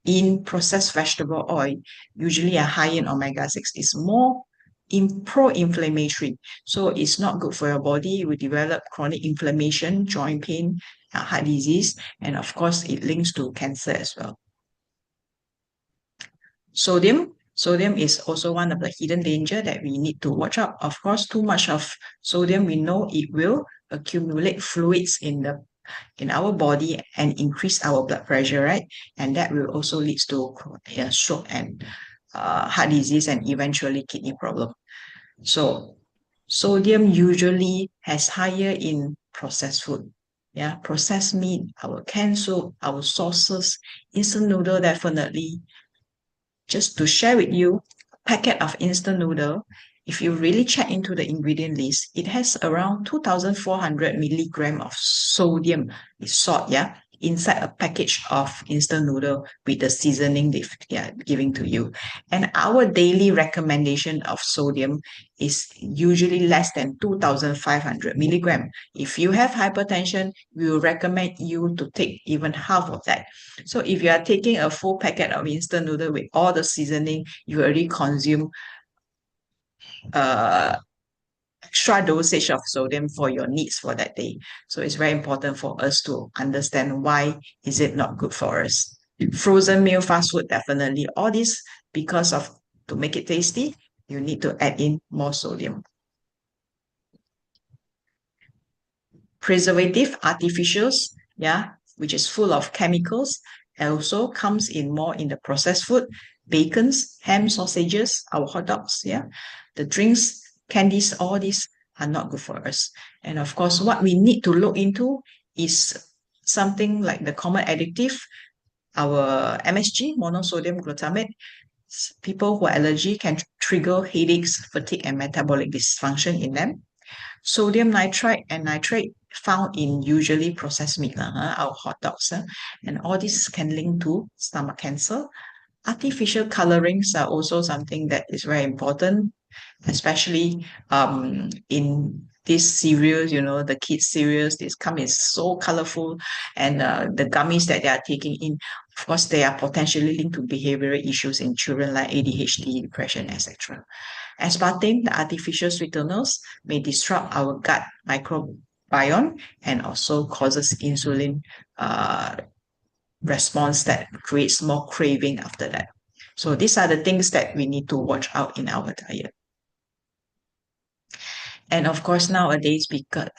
in processed vegetable oil, usually a high in omega-6, is more pro-inflammatory. So it's not good for your body. You will develop chronic inflammation, joint pain, heart disease, and of course, it links to cancer as well. Sodium is also one of the hidden danger that we need to watch out. Of course, too much of sodium, we know it will accumulate fluids in our body and increase our blood pressure, right? And that will also lead to stroke and heart disease and eventually kidney problem. So sodium usually has higher in processed food. Yeah, processed meat, our canned soup, our sauces, instant noodle, definitely. Just to share with you, a packet of instant noodle, if you really check into the ingredient list, it has around 2,400 milligram of sodium, salt, yeah, inside a package of instant noodle with the seasoning they're giving to you. And our daily recommendation of sodium is usually less than 2,500 milligram. If you have hypertension, we will recommend you to take even half of that. So if you are taking a full packet of instant noodle with all the seasoning, you already consume extra dosage of sodium for your needs for that day. So it's very important for us to understand why is it not good for us. Frozen meal, fast food, definitely. All this, because of to make it tasty, you need to add in more sodium. Preservative, artificials, yeah, which is full of chemicals, also comes in more in the processed food, bacons, ham, sausages, our hot dogs, yeah, the drinks, candies, all these are not good for us. And of course, what we need to look into is something like the common addictive, our MSG, monosodium glutamate. People who are allergic can trigger headaches, fatigue, and metabolic dysfunction in them. Sodium nitrite and nitrate found in usually processed meat, our hot dogs, and all this can link to stomach cancer. Artificial colorings are also something that is very important, especially in these cereals, the kids' cereals, this come in so colorful, and the gummies that they are taking in, of course, they are potentially linked to behavioral issues in children like ADHD, depression, etc. Aspartame, the artificial sweeteners, may disrupt our gut microbiome and also causes insulin response that creates more craving after that. So these are the things that we need to watch out in our diet. And of course, nowadays, because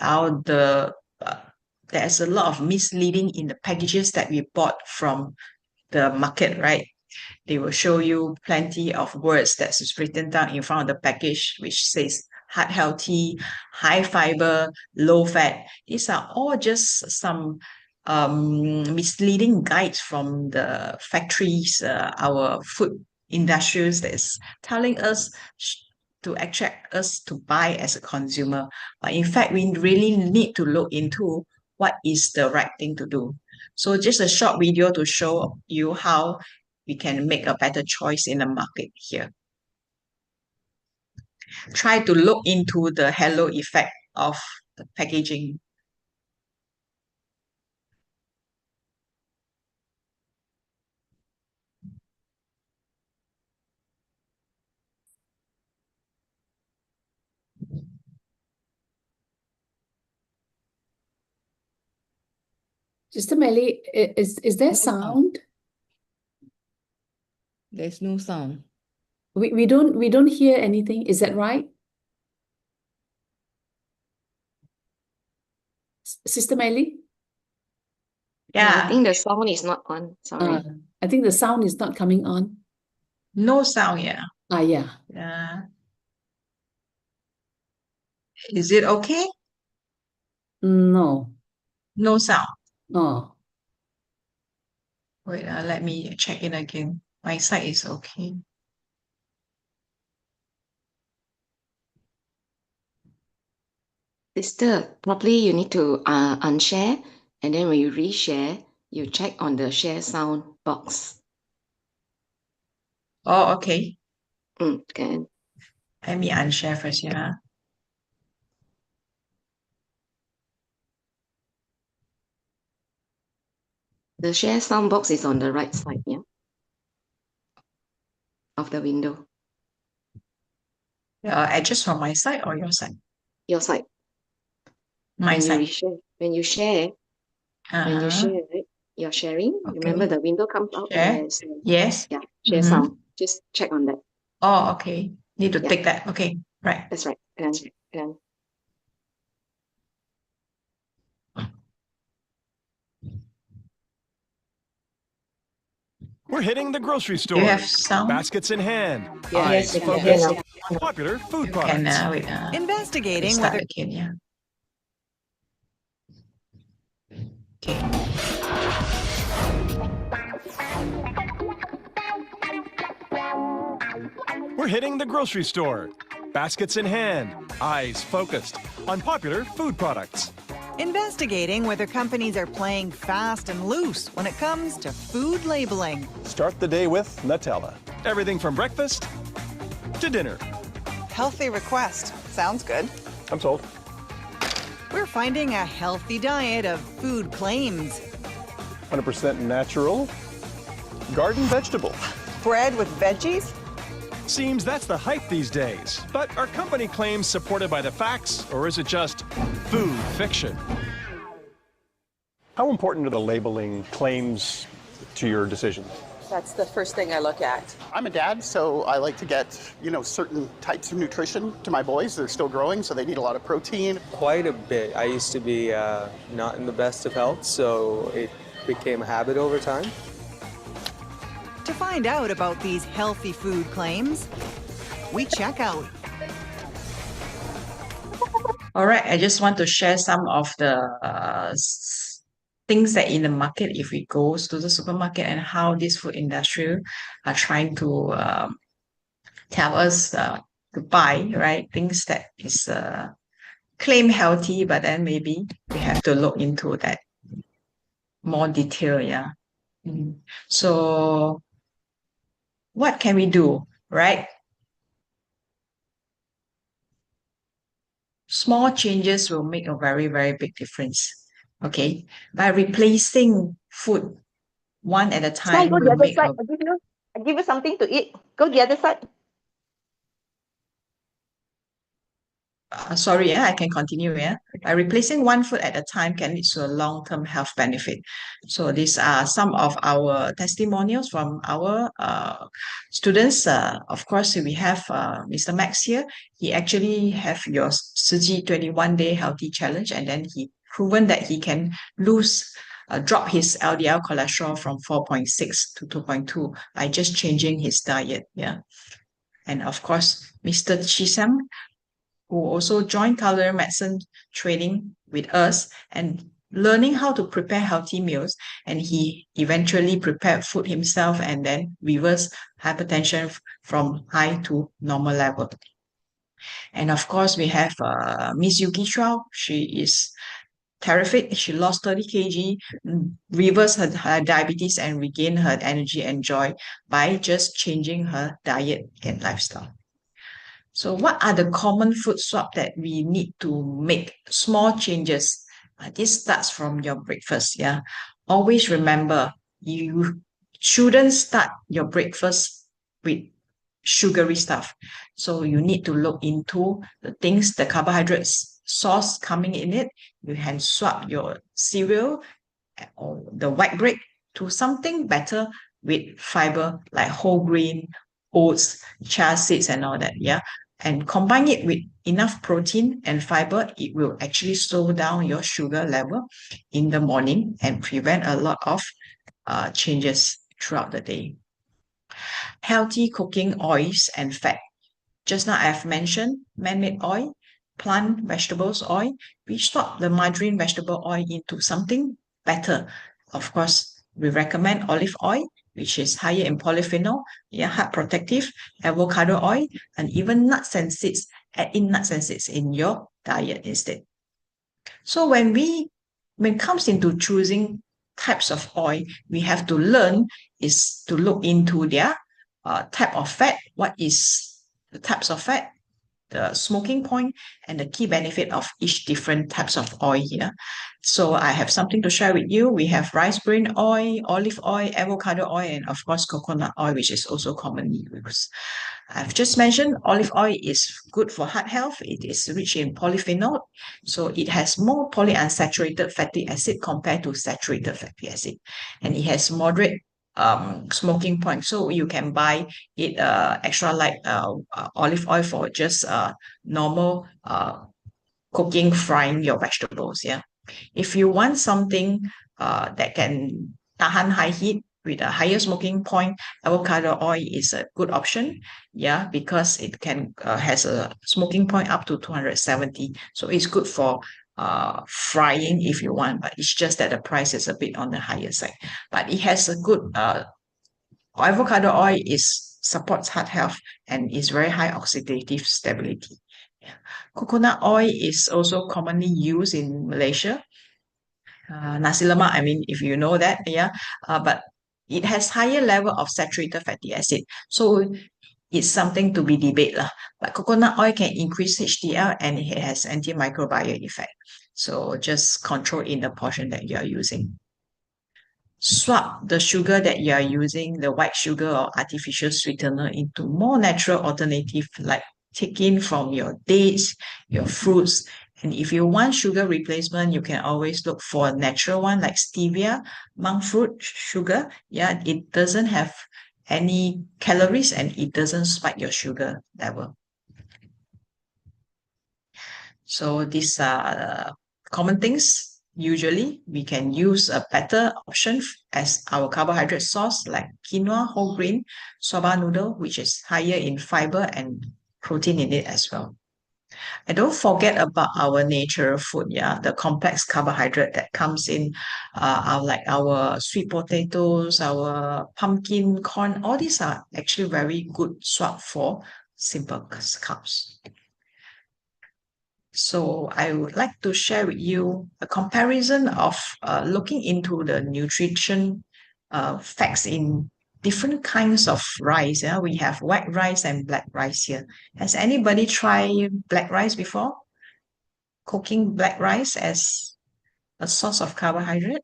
there's a lot of misleading in the packages that we bought from the market, right? They will show you plenty of words that's written down in front of the package, which says heart healthy, high fiber, low fat. These are all just some misleading guides from the factories, our food industrials that is telling us to attract us to buy as a consumer. But in fact, we really need to look into what is the right thing to do. So just a short video to show you how we can make a better choice in the market here. Try to look into the halo effect of the packaging. Sister Maile, is there sound? There's no sound. We don't hear anything. Is that right? Sister Maile? Yeah, I think the sound is not on. Sorry. I think the sound is not coming on. no sound, yeah. Yeah. Yeah. Is it okay? No. No sound. Oh. Wait, let me check in again. My side is okay. Sister, probably you need to unshare, and then when you reshare, you check on the share sound box. Oh, okay. Okay. Let me unshare first, yeah. The share sound box is on the right side, yeah, of the window. Adjust from my side or your side? Your side. My When side. you reshare, when you share, right, you're sharing. Okay. Remember the window comes out Share. and there's Yes. yeah, share Mhm. sound. Just check on that. Oh, okay. Need to Yeah. take that. Okay. Right. That's right. And We're hitting the grocery Do you have store. sound? Baskets in hand. Yes, Eyes you can. focused Yes. on popular food You can products. wait. Investigating Start whether again, yeah. Okay. We're hitting the grocery store. Baskets in hand. Eyes focused on popular food products. investigating whether companies are playing fast and loose when it comes to food labeling. Start the day with Nutella. Everything from breakfast to dinner. Healthy request. Sounds good. I'm sold. We're finding a healthy diet of food claims. 100% natural. Garden vegetable. Bread with veggies? Seems that's the hype these days. But are company claims supported by the facts, or is it just food fiction? How important are the labeling claims to your decision? That's the first thing I look at. I'm a dad, so I like to get, certain types of nutrition to my boys. They're still growing, so they need a lot of protein. Quite a bit. I used to be not in the best of health, so it became a habit over time. To find out about these healthy food claims, we check out. All right, I just want to share some of the things that in the market, if we go to the supermarket, and how this food industry are trying to tell us to buy, right? Things that is claim healthy, but then maybe we have to look into that more detail, yeah. So what can we do, right? Small changes will make a very, very big difference. Okay, by replacing food one at a time Go the will other make side. a I give you something to eat. Go the other side. sorry, I can continue. By replacing one food at a time can lead to a long-term health benefit. So these are some of our testimonials from our students. Of course, we have Mr. Max here. He actually have your 21-day healthy challenge, and then he proven that he can drop his LDL cholesterol from 4.6 to 2.2 by just changing his diet. Yeah. And of course, Mr. Chisam, who also joined culinary medicine training with us, and learning how to prepare healthy meals, and he eventually prepared food himself and then reversed hypertension from high to normal level. And of course, we have Miss Yuki Chua. She is terrific. She lost 30 kg, reversed her diabetes, and regained her energy and joy by just changing her diet and lifestyle. So what are the common food swap that we need to make small changes? This starts from your breakfast. Yeah. Always remember, you shouldn't start your breakfast with sugary stuff. So you need to look into the things, the carbohydrates source coming in it. You can swap your cereal or the white bread to something better with fiber like whole grain, oats, chia seeds, and all that. Yeah. And combine it with enough protein and fiber, it will actually slow down your sugar level in the morning and prevent a lot of changes throughout the day. Healthy cooking oils and fat. Just now I've mentioned man-made oil, plant vegetables oil. We swap the margarine vegetable oil into something better. Of course, we recommend olive oil, which is higher in polyphenol, heart protective, avocado oil, and even nuts and seeds. Add in nuts and seeds in your diet instead. So when it comes into choosing types of oil, we have to learn is to look into their type of fat. What is the types of fat, the smoking point, and the key benefit of each different types of oil here. So I have something to share with you. We have rice bran oil, olive oil, avocado oil, and of course coconut oil, which is also commonly used. I've just mentioned olive oil is good for heart health. It is rich in polyphenol, so it has more polyunsaturated fatty acid compared to saturated fatty acid, and it has moderate smoking point. So you can buy it extra light olive oil for just normal cooking, frying your vegetables. Yeah. If you want something that can tahan high heat with a higher smoking point, avocado oil is a good option. Yeah, because it can has a smoking point up to 270. So it's good for frying if you want, but it's just that the price is a bit on the higher side. But it has a good avocado oil supports heart health and is very high oxidative stability. Yeah. Coconut oil is also commonly used in Malaysia. Nasi lemak, I mean, if you know that, yeah, but it has higher level of saturated fatty acid. So it's something to be debated. But coconut oil can increase HDL and it has antimicrobial effect. So just control in the portion that you are using. Swap the sugar that you are using, the white sugar or artificial sweetener, into more natural alternative like taking from your dates, your fruits. And if you want sugar replacement, you can always look for a natural one like stevia, monk fruit sugar. Yeah, it doesn't have any calories and it doesn't spike your sugar level. So these are common things. Usually, we can use a better option as our carbohydrate source like quinoa, whole grain, soba noodle, which is higher in fiber and protein in it as well. And don't forget about our natural food, yeah, the complex carbohydrate that comes in, like our sweet potatoes, our pumpkin, corn. All these are actually very good swap for simple carbs. So I would like to share with you a comparison of looking into the nutrition facts in different kinds of rice. Yeah? We have white rice and black rice here. Has anybody tried black rice before? Cooking black rice as a source of carbohydrate?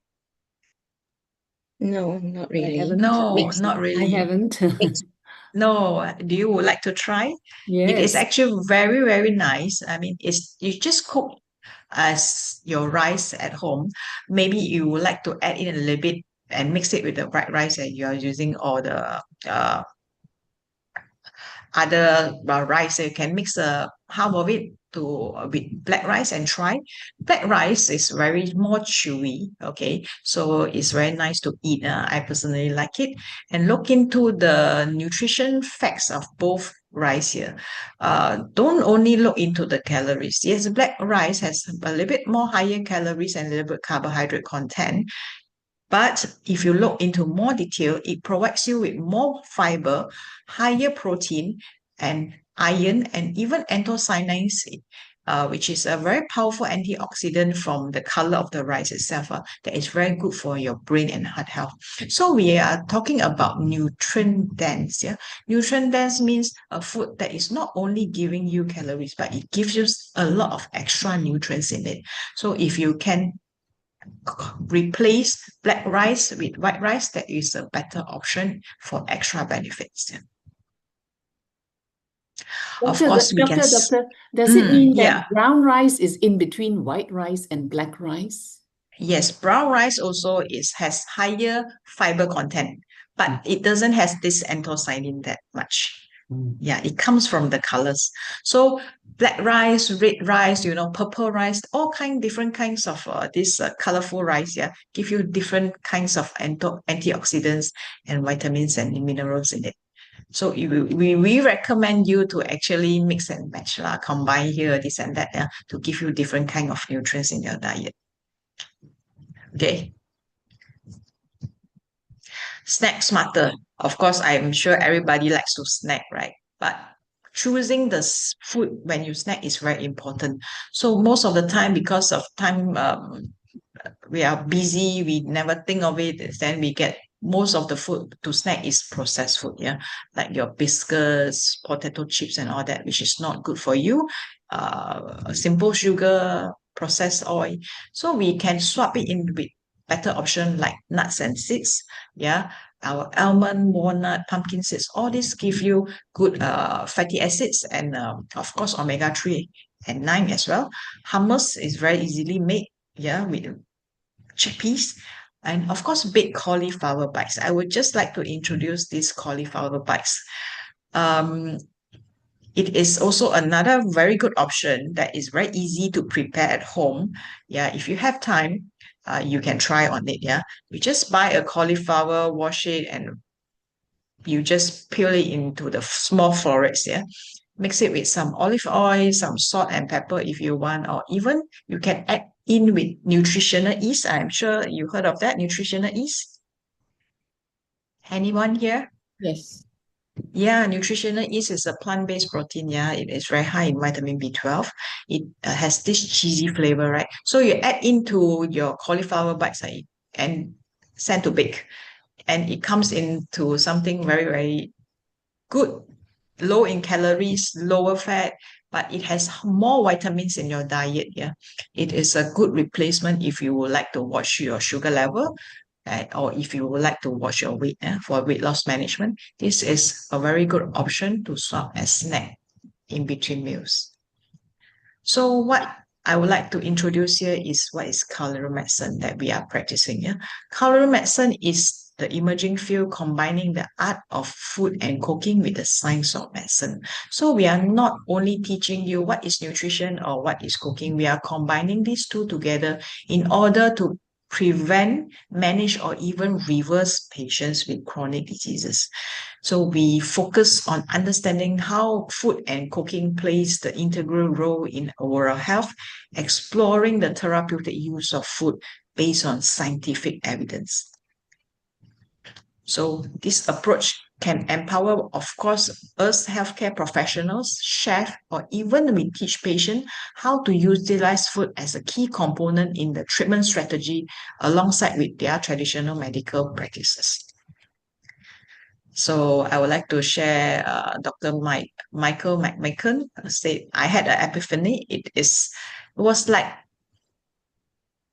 No, not really. No, Mixed. not really. I haven't. No, do you would like to try? It is Yes. actually very, very nice. I mean, it's you just cook as your rice at home. Maybe you would like to add in a little bit and mix it with the white rice that you are using or the other rice. You can mix half of it with black rice and try. Black rice is very more chewy, okay? So it's very nice to eat. I personally like it. And look into the nutrition facts of both rice here. Don't only look into the calories. Yes, black rice has a little bit more higher calories and a little bit carbohydrate content. But if you look into more detail, it provides you with more fiber, higher protein, and iron, and even anthocyanins, which is a very powerful antioxidant from the color of the rice itself, that is very good for your brain and heart health. So we are talking about nutrient dense. Yeah, nutrient dense means a food that is not only giving you calories, but it gives you a lot of extra nutrients in it. So if you can replace black rice with white rice, that is a better option for extra benefits. Of course, we can. Doctor, does it mean yeah. that brown rice is in between white rice and black rice? Yes, brown rice also has higher fiber content, but it doesn't have this anthocyanin that much. Yeah, it comes from the colors. So black rice, red rice, purple rice, all different kinds of this colorful rice, yeah, give you different kinds of antioxidants and vitamins and minerals in it. So we recommend you to actually mix and match, combine here, this and that, yeah, to give you different kind of nutrients in your diet. Okay. Snack smarter. Of course, I'm sure everybody likes to snack, right? But choosing the food when you snack is very important. So most of the time, because of time, we are busy, we never think of it, then we get most of the food to snack is processed food, yeah, like your biscuits, potato chips, and all that, which is not good for you. Simple sugar, processed oil. So we can swap it in with better option like nuts and seeds, yeah. Our almond, walnut, pumpkin seeds, all these give you good fatty acids and of course omega-3 and 9 as well. Hummus is very easily made, yeah, with chickpeas, and of course baked cauliflower bites. I would just like to introduce these cauliflower bites. It is also another very good option that is very easy to prepare at home. Yeah, if you have time, you can try on it. Yeah, you just buy a cauliflower, wash it, and you just peel it into the small florets. Yeah, mix it with some olive oil, some salt and pepper if you want, or even you can add in with nutritional yeast. I'm sure you heard of that, nutritional yeast. Anyone here? Yes. Yeah, nutritional yeast is a plant-based protein. Yeah, it is very high in vitamin B12. It has this cheesy flavor, right? So you add into your cauliflower bites and send to bake. And it comes into something very, very good, low in calories, lower fat, but it has more vitamins in your diet. Yeah, it is a good replacement if you would like to watch your sugar level, or if you would like to watch your weight for weight loss management. This is a very good option to swap as snack in between meals. So what I would like to introduce here is what is culinary medicine that we are practicing. Yeah, culinary medicine is the emerging field combining the art of food and cooking with the science of medicine. So we are not only teaching you what is nutrition or what is cooking, we are combining these two together in order to prevent, manage, or even reverse patients with chronic diseases. So we focus on understanding how food and cooking plays the integral role in overall health, exploring the therapeutic use of food based on scientific evidence. So this approach can empower, of course, us healthcare professionals, chefs, or even we teach patients how to utilize food as a key component in the treatment strategy alongside with their traditional medical practices. So I would like to share Dr. Michael McMaken said, I had an epiphany. It was like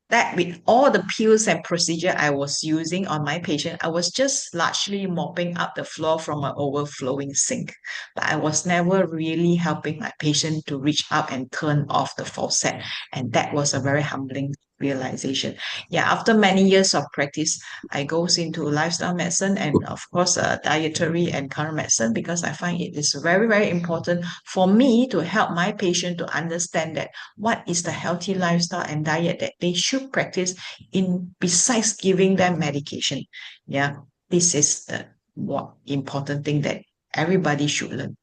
that with all the pills and procedure I was using on my patient, I was just largely mopping up the floor from an overflowing sink. But I was never really helping my patient to reach up and turn off the faucet. And that was a very humbling realization. Yeah, after many years of practice, I goes into lifestyle medicine and of course dietary and current medicine, because I find it is very, very important for me to help my patient to understand that what is the healthy lifestyle and diet that they should practice in besides giving them medication. Yeah, this is the important thing that everybody should learn.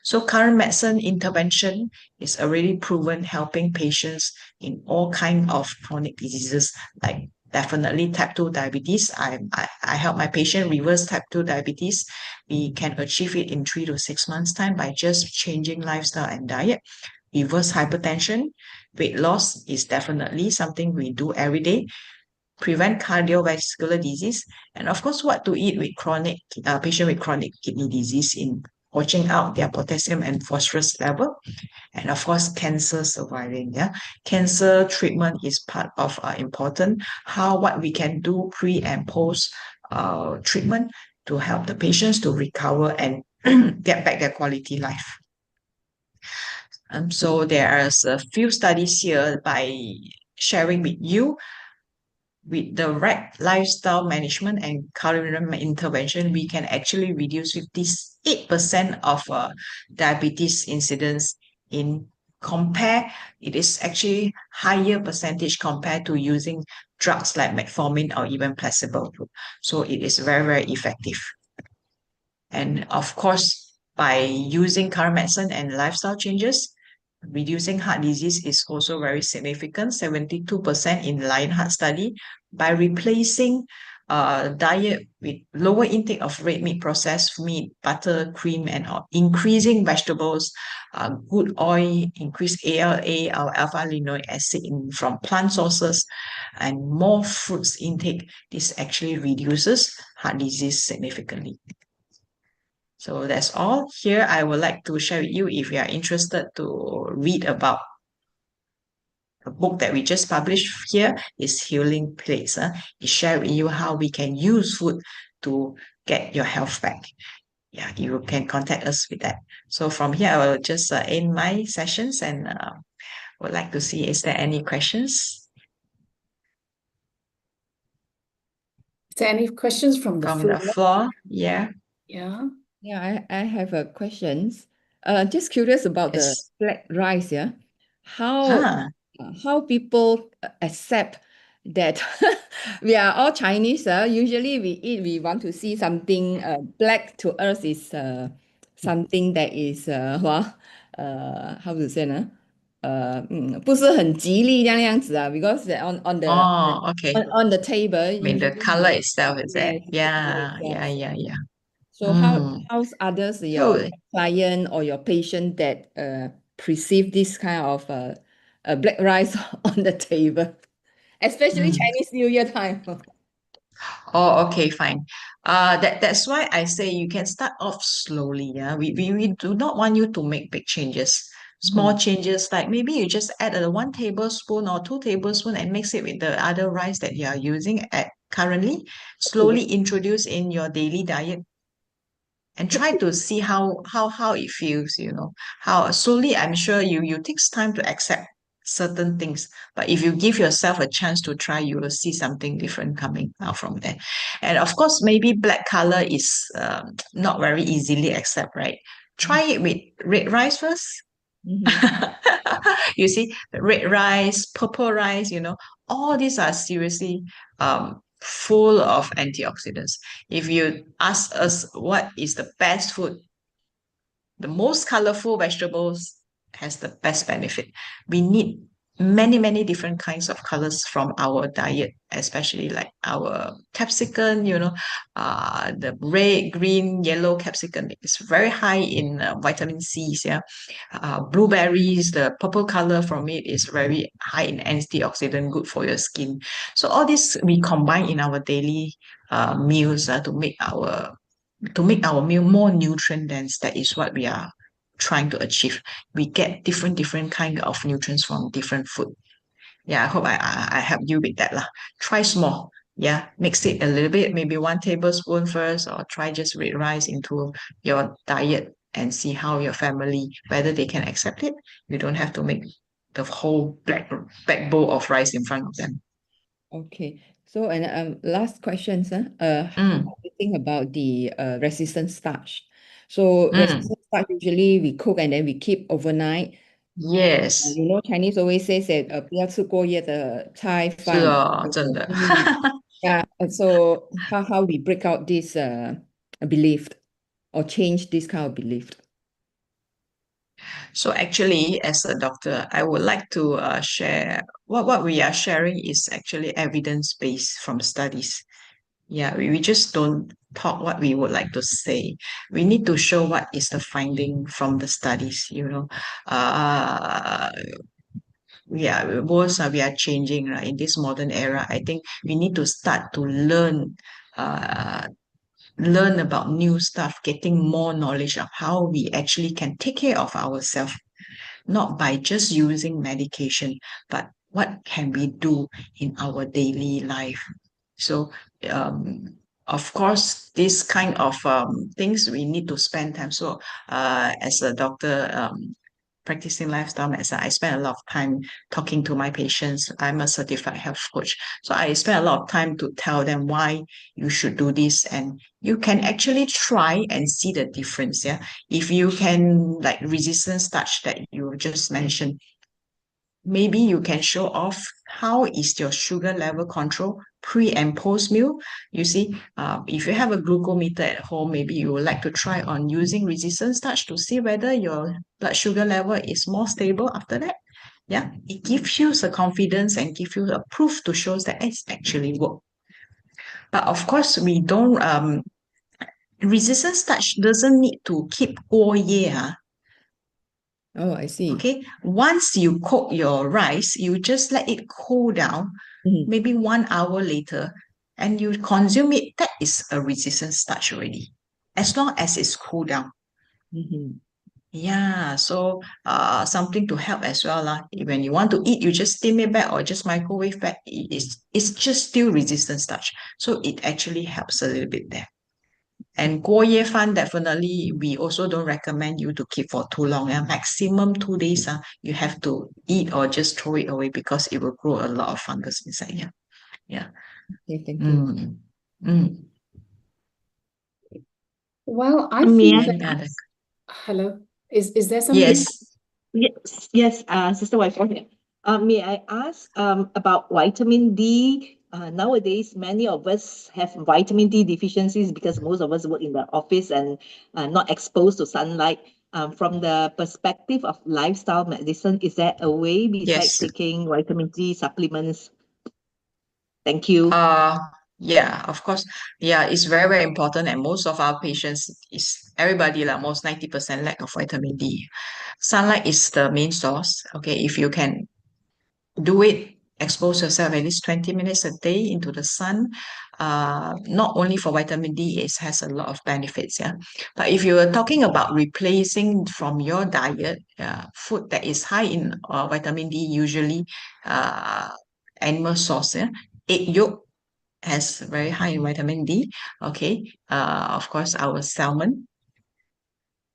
So current medicine intervention is already proven helping patients in all kinds of chronic diseases, like definitely type 2 diabetes. I help my patient reverse type 2 diabetes. We can achieve it in 3 to 6 months' time by just changing lifestyle and diet. Reverse hypertension, weight loss is definitely something we do every day. Prevent cardiovascular disease, and of course, what to eat with chronic patient with chronic kidney disease in watching out their potassium and phosphorus level, and of course, cancer surviving. Yeah, cancer treatment is part of important what we can do pre and post treatment to help the patients to recover and get back their quality life. So there are a few studies here by sharing with you. With the right lifestyle management and culinary intervention, we can actually reduce 58% of diabetes incidence in compare. It is actually higher percentage compared to using drugs like metformin or even placebo. So it is very, very effective. And of course, by using current medicine and lifestyle changes, reducing heart disease is also very significant, 72% in Lionheart study. By replacing diet with lower intake of red meat, processed meat, butter, cream, and increasing vegetables, good oil, increase ALA, our alpha-linoleic acid from plant sources, and more fruits intake, this actually reduces heart disease significantly. So that's all. Here, I would like to share with you, if you are interested to read about the book that we just published here, is Healing Plates. It shares with you how we can use food to get your health back. Yeah, you can contact us with that. So from here, I will just end my sessions and would like to see, is there any questions? Is there any questions from the floor? From the floor, yeah. Yeah. Yeah, I have a questions. Just curious about the Yes. black rice, yeah. How people accept that we are all Chinese, usually we want to see something black to us is something that is how to say 呢？不是很吉利这样子啊 because on the Oh, okay. on the table I mean, the usually color itself is it? yes, Yeah. yes. So Mm. how's others, So, your client or your patient that perceive this kind of black rice on the table, especially Chinese New Year time? oh, okay, fine. That's why I say you can start off slowly. Yeah, we do not want you to make big changes. Small changes, like maybe you just add 1 tablespoon or 2 tablespoons and mix it with the other rice that you are using at currently. Slowly introduce in your daily diet and try to see how it feels, how slowly. I'm sure you takes time to accept certain things, but if you give yourself a chance to try, you will see something different coming out from there. And of course, maybe black color is not very easily accept, right? Try it with red rice first. You see, red rice, purple rice, all these are seriously full of antioxidants. If you ask us what is the best food, the most colorful vegetables has the best benefit. We need many different kinds of colors from our diet, especially like our capsicum, the red, green, yellow capsicum is very high in vitamin C. Yeah, blueberries, the purple color from it is very high in antioxidant, good for your skin. So all this we combine in our daily meals to make our meal more nutrient dense. That is what we are trying to achieve. We get different kind of nutrients from different food. Yeah, I hope I help you with that lah. Try small. Yeah, mix it a little bit, maybe 1 tablespoon first, or try just red rice into your diet and see how your family, whether they can accept it. You don't have to make the whole black bowl of rice in front of them. Okay. So, and last question, sir. What do you think about the resistant starch? So resistant starch usually we cook and then we keep overnight. Yes. Chinese always says that 不要吃过夜的菜饭。是哦，真的。Yeah. So how we break out this belief or change this kind of belief? So actually, as a doctor, I would like to share what we are sharing is actually evidence-based from studies. Yeah, we just don't talk what we would like to say. We need to show what is the finding from the studies, you know. Yeah, we are changing, right? In this modern era, I think we need to start to uh, learn about new stuff, getting more knowledge of how we actually can take care of ourselves, not by just using medication, but what can we do in our daily life. So, of course, this kind of things we need to spend time. So, as a doctor, practicing lifestyle medicine, I spend a lot of time talking to my patients. I'm a certified health coach. So I spend a lot of time to tell them why you should do this. And you can actually try and see the difference. Yeah. If you can, like resistance touch that you just mentioned, maybe you can show off how is your sugar level control pre and post meal. You see, if you have a glucometer at home, maybe you would like to try on using resistance touch to see whether your blood sugar level is more stable after that. Yeah, it gives you the confidence and give you a proof to show that it's actually work. But of course, we don't resistance touch doesn't need to keep 过夜. Oh, I see. Okay, once you cook your rice, you just let it cool down, maybe 1 hour later, and you consume it. That is a resistant starch already, as long as it's cooled down. Yeah, so something to help as well lah. When you want to eat, you just steam it back or just microwave back. It's just still resistant starch, so it actually helps a little bit there. And 过夜饭 definitely we also don't recommend you to keep for too long. Maximum 2 days, you have to eat or just throw it away because it will grow a lot of fungus inside. Yeah. Okay, thank you. Well, I May think I that ask? hello. Is there something? Yes, Sister Wife. May I ask about vitamin D? Nowadays, many of us have vitamin D deficiencies because most of us work in the office and not exposed to sunlight. From the perspective of lifestyle medicine, is there a way besides Yes. taking vitamin D supplements? Thank you. Yeah, of course. Yeah, it's very, very important. And most of our patients is everybody, like most 90% lack of vitamin D. Sunlight is the main source. Okay, if you can do it, expose yourself at least 20 minutes a day into the sun. Not only for vitamin D, it has a lot of benefits. Yeah, but if you are talking about replacing from your diet, food that is high in vitamin D, usually animal source. Yeah, egg yolk has very high in vitamin D. Okay, of course, our salmon.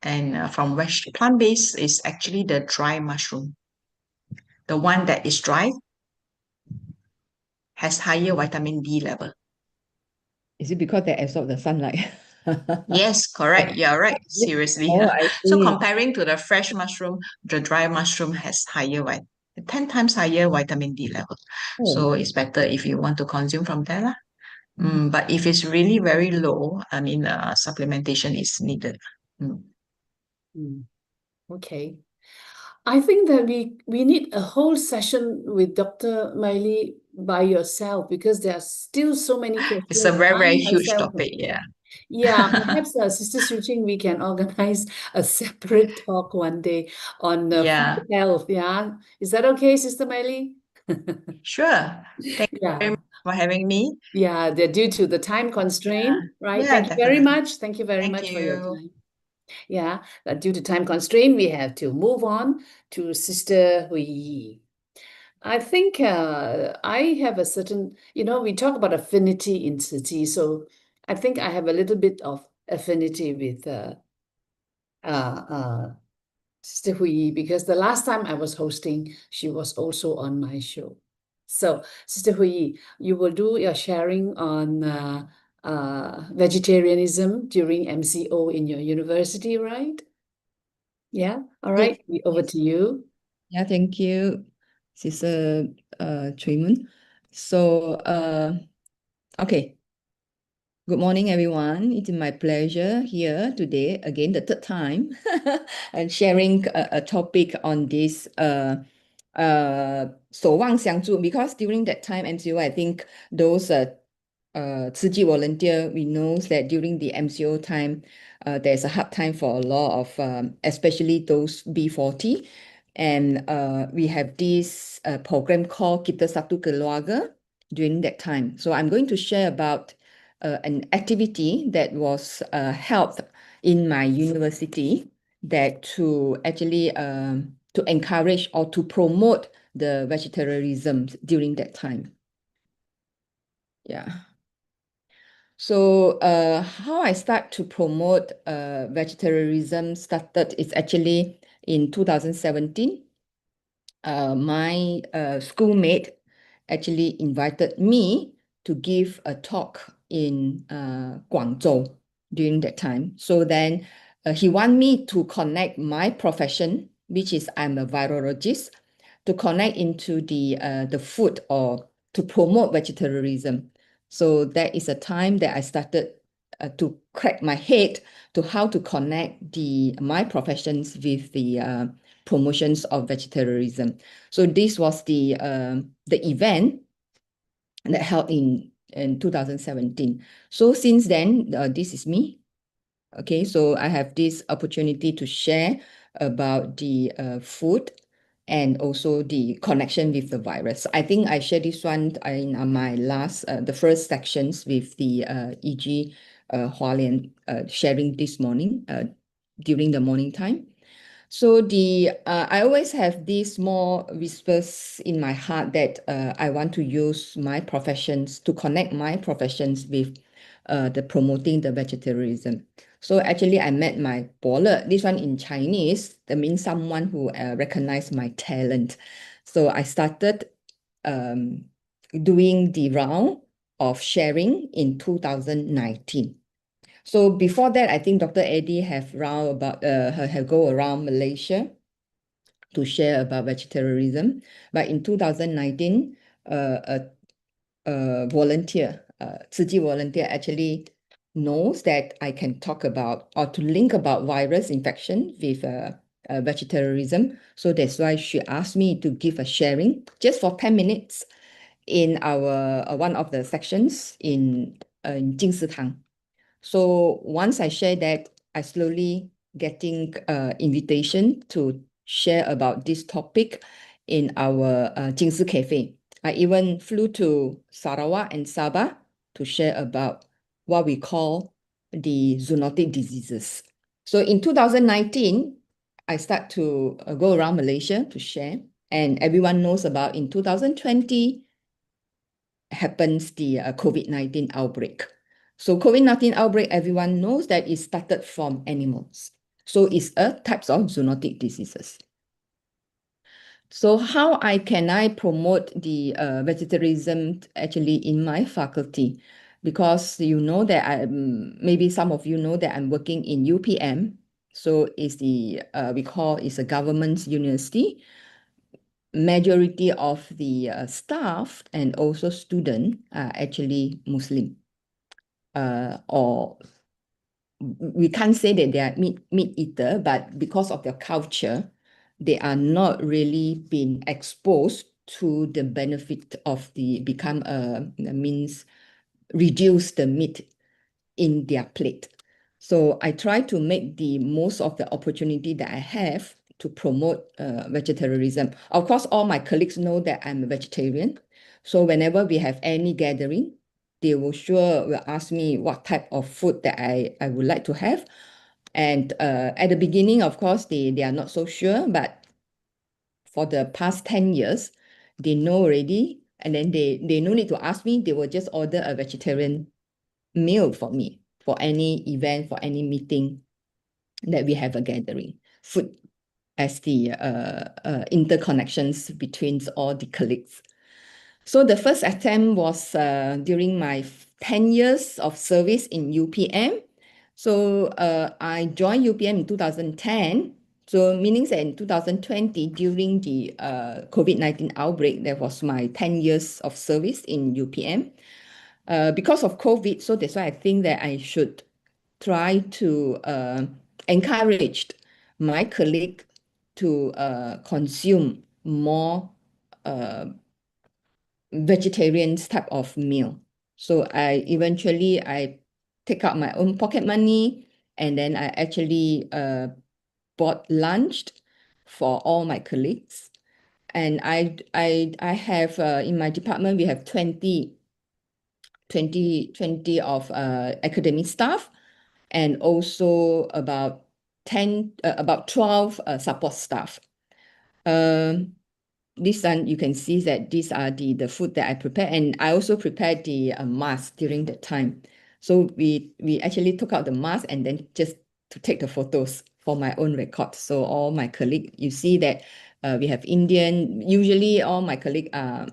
And from plant-based is actually the dry mushroom. The one that is dry has higher vitamin D level. Is it because they absorb the sunlight? Yes, correct. Yeah, right. Seriously. Oh, I So see. comparing to the fresh mushroom, the dry mushroom has 10 times higher vitamin D level. So it's better if you want to consume from there lah. But if it's really very low, I mean, supplementation is needed. Okay. I think that we need a whole session with Dr. Maile by yourself because there are still so many questions. It's a very, very huge myself- topic. Yeah. Yeah, perhaps Sister Ching, we can organize a separate talk one day on Yeah. food health. Yeah, is that okay, Sister Maile? Sure. Thank you very much for having me. Yeah, they're due to the time constraint, right? Yeah, Thank you very definitely. much. Thank you very Thank much for your you. time. Yeah, due to time constraint, we have to move on to Sister Hui. I think I have a certain, we talk about affinity in Tzu, so I think I have a little bit of affinity with Sister Hui because the last time I was hosting, she was also on my show. So, Sister Hui, you will do your sharing on vegetarianism during MCO in your university, right? Yeah, all right, over to you. Yeah, thank you, Sister Truman. So, okay. Good morning, everyone. It's my pleasure here today, again, the third time, and sharing a topic on this 守望相助, because during that time, MCO, I think those 慈济 volunteer, we know that during the MCO time, there's a hard time for a lot of, especially those B40. And we have this program called Kita Satu Keluarga during that time. So I'm going to share about an activity that was held in my university that to actually to encourage or to promote the vegetarianism during that time. Yeah. So how I start to promote vegetarianism started is actually in 2017. My schoolmate actually invited me to give a talk in Guangzhou during that time. So then he want me to connect my profession, which is I'm a virologist, to connect into the food or to promote vegetarianism. So that is a time that I started to crack my head to how to connect my professions with the promotions of vegetarianism. So this was the event that held in 2017. So since then, this is me. Okay, so I have this opportunity to share about the food and also the connection with the virus. I think I shared this one in my last, the first sections with the EG Hualien sharing this morning during the morning time. So I always have these small whispers in my heart that I want to use my professions to connect my professions with the promoting the vegetarianism. So actually I met my baller, this one in Chinese, that means someone who recognized my talent. So I started doing the round of sharing in 2019. So before that, I think Dr. Eddie have go around Malaysia to share about vegetarianism. But in 2019, a volunteer, Tzu Chi volunteer actually knows that I can talk about or to link about virus infection with vegetarianism. So that's why she asked me to give a sharing just for 10 minutes in our one of the sections in Jing Tang. So once I share that, I slowly getting invitation to share about this topic in our Jingsi Cafe. I even flew to Sarawak and Sabah to share about what we call the zoonotic diseases. So in 2019, I start to go around Malaysia to share, and everyone knows about in 2020 happens the COVID-19 outbreak. So COVID-19 outbreak, everyone knows that it started from animals. So it's a types of zoonotic diseases. So how can I promote the vegetarianism actually in my faculty? Because you know that maybe some of you know that I'm working in UPM. So it's we call it's a government university. Majority of the staff and also students are actually Muslim. Or we can't say that they are meat eater, but because of their culture, they are not really being exposed to the benefit of means reduce the meat in their plate. So I try to make the most of the opportunity that I have to promote vegetarianism. Of course, all my colleagues know that I'm a vegetarian. So whenever we have any gathering, they will ask me what type of food that I would like to have. And at the beginning, of course, they are not so sure, but for the past 10 years, they know already. And then they no need to ask me, they will just order a vegetarian meal for me, for any event, for any meeting that we have a gathering. Food as the interconnections between all the colleagues. So the first attempt was during my 10 years of service in UPM. So I joined UPM in 2010. So meaning that in 2020, during the COVID-19 outbreak, that was my 10 years of service in UPM. because of COVID, so that's why I think that I should try to encourage my colleague to consume more vegetarian type of meal. So I take out my own pocket money, and then I actually bought lunch for all my colleagues. And I have in my department we have 20 of academic staff, and also about 12 support staff. This one you can see that these are the food that I prepare, and I also prepared the mask during that time. So we actually took out the mask and then just to take the photos for my own record. So all my colleagues, you see that we have Indian. Usually all my colleagues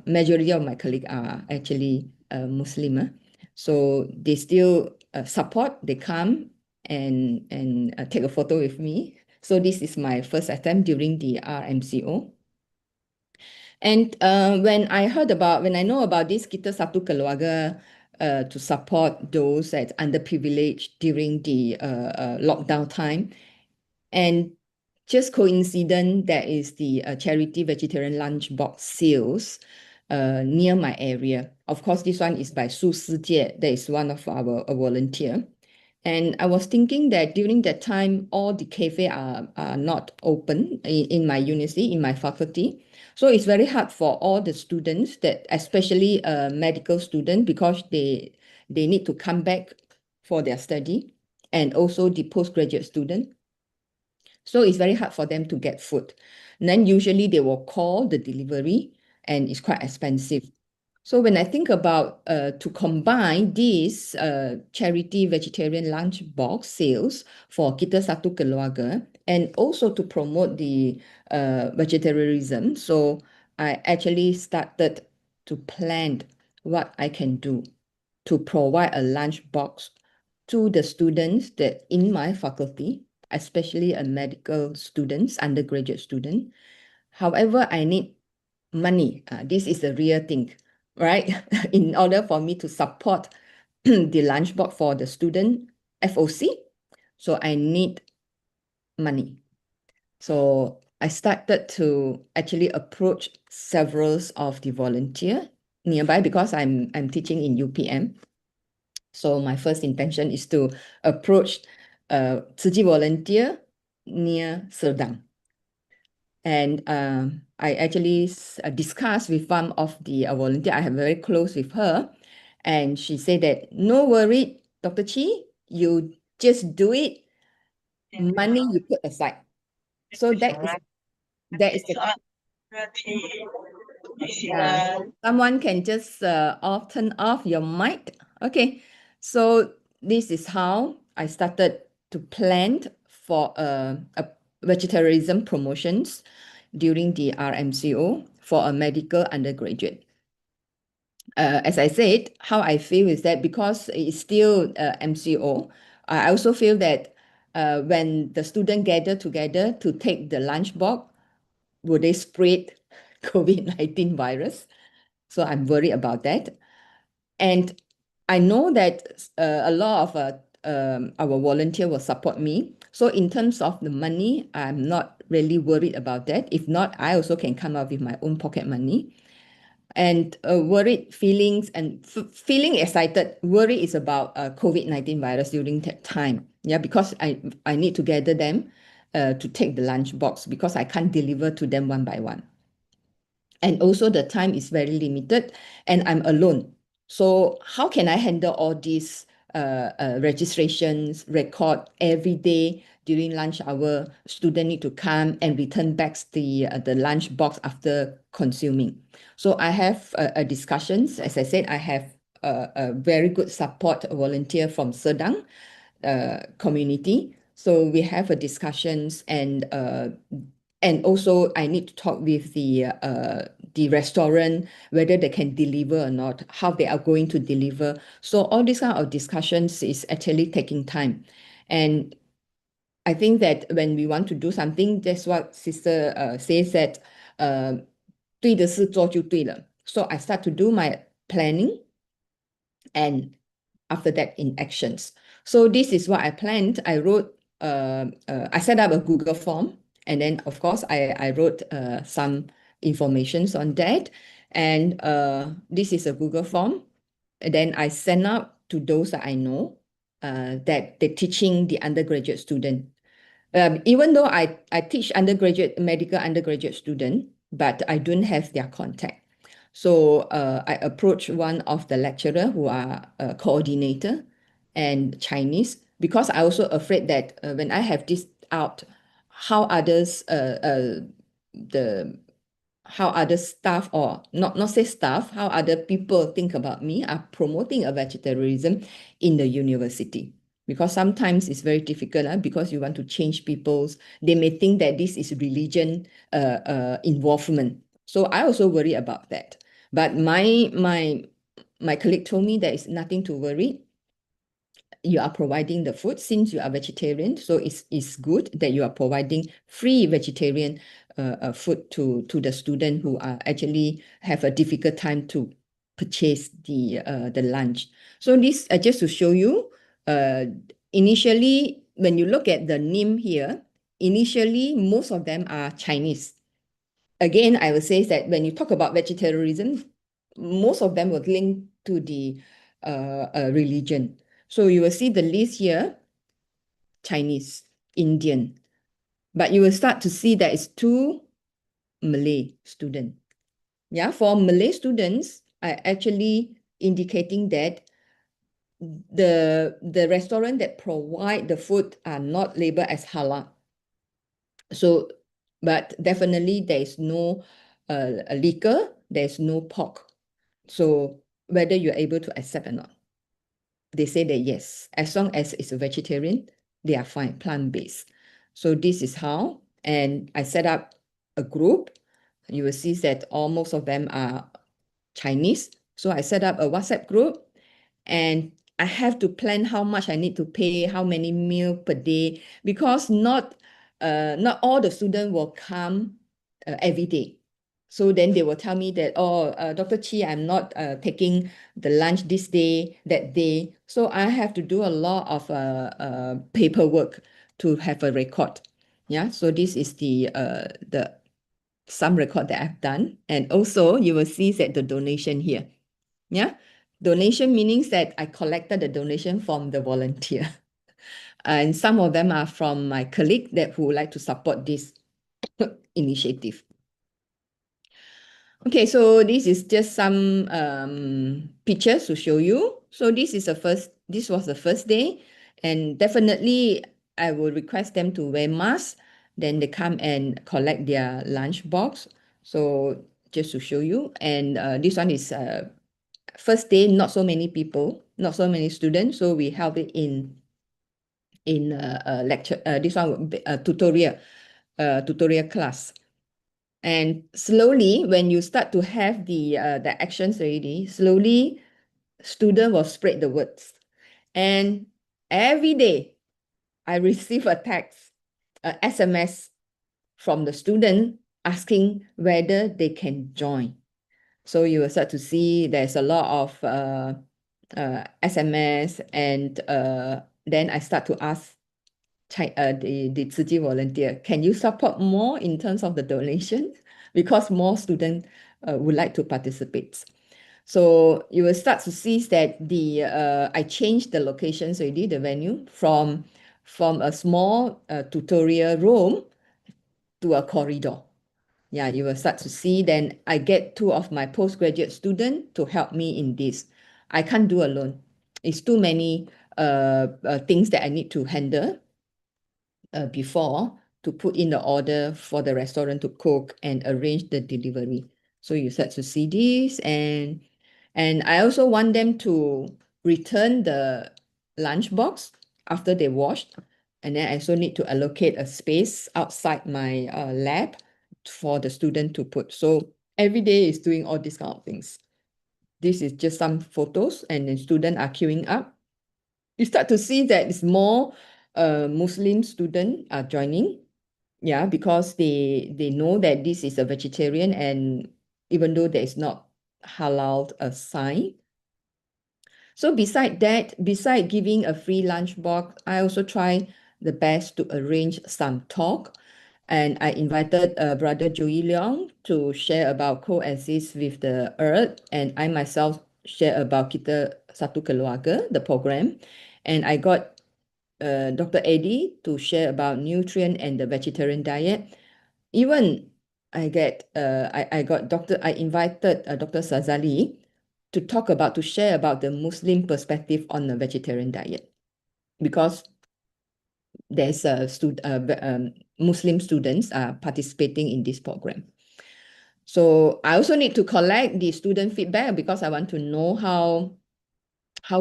majority of my colleagues are actually Muslim. So they still support, they come and take a photo with me. So this is my first attempt during the RMCO. And when I know about this Kita Satu Keluarga to support those that's underprivileged during the lockdown time, and just coincident there is the charity vegetarian lunch box sales near my area. Of course, this one is by Su Sijie, that is one of our volunteer. And I was thinking that during that time, all the cafe are not open in my university, in my faculty. So it's very hard for all the students, that especially medical students, because they need to come back for their study, and also the postgraduate student. So it's very hard for them to get food. And then usually they will call the delivery, and it's quite expensive. So when I think about to combine these charity vegetarian lunch box sales for Kita Satu Keluarga, and also to promote the vegetarianism, so I actually started to plan what I can do to provide a lunch box to the students that in my faculty, especially a medical students, undergraduate student. However, I need money. This is the real thing, right? In order for me to support the lunchbox for the student FOC, so I need money. So I started to actually approach several of the volunteer nearby, because I'm teaching in UPM. So my first intention is to approach Tzu Chi volunteer near Serdang. And I actually discussed with one of the volunteer. I have very close with her, and she said that no worry, Dr. Chi, you just do it. Money you put aside. So that is the someone can just turn off your mic. Okay, so this is how I started to plan for a vegetarianism promotions during the RMCO for a medical undergraduate. As I said, how I feel is that because it's still MCO, I also feel that when the student gather together to take the lunch box, will they spread COVID-19 virus? So I'm worried about that. And I know that a lot of our volunteer will support me. So in terms of the money, I'm not really worried about that. If not, I also can come up with my own pocket money. And worried feelings and feeling excited, worry is about COVID-19 virus during that time. Yeah, because I need to gather them to take the lunch box, because I can't deliver to them one by one. And also the time is very limited, and I'm alone. So how can I handle all these registrations, record every day during lunch hour? Student need to come and return back the lunch box after consuming. So I have discussions. As I said, I have a very good support volunteer from Serdang community. So we have a discussions, and also I need to talk with the restaurant, whether they can deliver or not, how they are going to deliver. So all these kind of discussions is actually taking time. And I think that when we want to do something, that's what Sister says, that 对的事做就对了. So I start to do my planning, and after that in actions. So this is what I planned. I wrote, I set up a Google form, and then of course I wrote some informations on that. And this is a Google form. And then I send out to those that I know that they're teaching the undergraduate student. Even though I teach medical undergraduate student, but I don't have their contact. So I approached one of the lecturer who are a coordinator and Chinese, because I also afraid that when I have this out, how others how other staff, or not say staff, how other people think about me are promoting a vegetarianism in the university. Because sometimes it's very difficult because you want to change people's, they may think that this is religion involvement. So I also worry about that. But my colleague told me there is nothing to worry. You are providing the food since you are vegetarian, so it's good that you are providing free vegetarian food to the student who are actually have a difficult time to purchase the lunch. So this just to show you, initially when you look at the name here, initially most of them are Chinese. Again, I will say that when you talk about vegetarianism, most of them will link to the religion. So you will see the list here, Chinese, Indian, but you will start to see that it's 2 Malay students. Yeah, for Malay students, I actually indicating that the restaurant that provide the food are not labeled as halal. So, but definitely there is no liquor, there's no pork. So whether you're able to accept or not, they say that yes, as long as it's a vegetarian, they are fine, plant-based. So this is how, and I set up a group. You will see that almost of them are Chinese. So I set up a WhatsApp group, and I have to plan how much I need to pay, how many meal per day, because not all the students will come every day. So then they will tell me that, oh, Dr. Chi, I'm not taking the lunch this day, that day. So I have to do a lot of paperwork to have a record. Yeah, so this is the some record that I've done. And also you will see that the donation here. Yeah, donation means that I collected the donation from the volunteer. And some of them are from my colleague that who would like to support this initiative. Okay, so this is just some pictures to show you. So this was the first day, and definitely I will request them to wear masks. Then they come and collect their lunch box. So just to show you, and this one is first day, not so many people, not so many students. So we held it in lecture. This one would be a tutorial class. And slowly, when you start to have the actions already, slowly, student will spread the words. And every day, I receive a text, a SMS from the student asking whether they can join. So you will start to see there's a lot of SMS, and then I start to ask the Tzu Chi volunteer, can you support more in terms of the donation? Because more students would like to participate. So you will start to see that I changed the locations already, the venue, from a small tutorial room to a corridor. Yeah, you will start to see. Then I get 2 of my postgraduate students to help me in this. I can't do alone. It's too many things that I need to handle before to put in the order for the restaurant to cook and arrange the delivery. So you start to see this, and I also want them to return the lunch box after they washed. And then I also need to allocate a space outside my lab for the student to put. So every day is doing all these kind of things. This is just some photos, and the students are queuing up. You start to see that it's more Muslim students are joining. Yeah, because they know that this is a vegetarian, and even though there is not halal a sign. So beside that, beside giving a free lunch box, I also try the best to arrange some talk. And I invited Brother Joey Leong to share about coexist with the earth. And I myself share about Kita Satu Keluarga, the program. And I got Dr. Eddie to share about nutrient and the vegetarian diet. Even I invited Dr. Sazali to share about the Muslim perspective on the vegetarian diet, because there's Muslim students are participating in this program. So I also need to collect the student feedback because I want to know how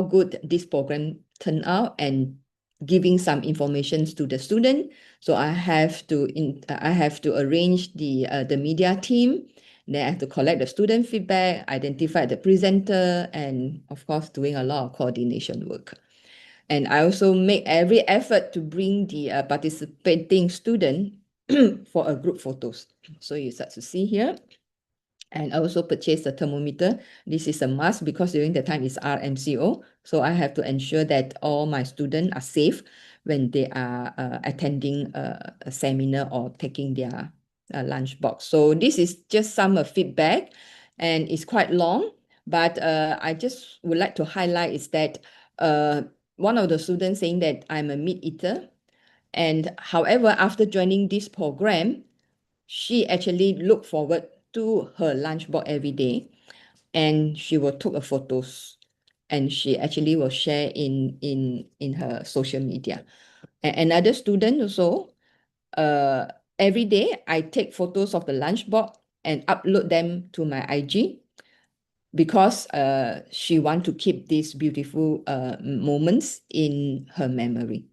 good this program turned out and giving some information to the student. So I have to arrange the media team. Then I have to collect the student feedback, identify the presenter, and of course doing a lot of coordination work. And I also make every effort to bring the participating student for a group photos. So you start to see here. And I also purchased a thermometer. This is a must because during the time it's RMCO. So I have to ensure that all my students are safe when they are attending a seminar or taking their lunch box. So this is just some feedback, and it's quite long. But I just would like to highlight is that one of the students saying that I'm a meat eater. And however, after joining this program, she actually look forward to her lunch box every day, and she will take photos, and she actually will share in her social media. And another student also, every day I take photos of the lunch box and upload them to my IG because she want to keep these beautiful moments in her memory.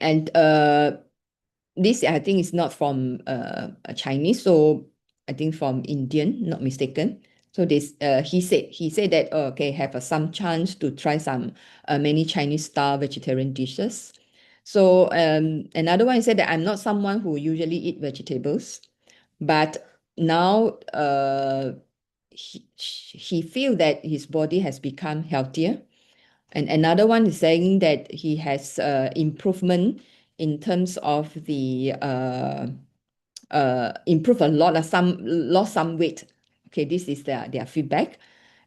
And this I think is not from Chinese, so I think from Indian, not mistaken. So this he said that okay, have some chance to try some many Chinese style vegetarian dishes. So another one said that I'm not someone who usually eat vegetables, but now he feel that his body has become healthier. And another one is saying that he has improvement in terms of the improve a lot, lost some weight. Okay, this is their feedback.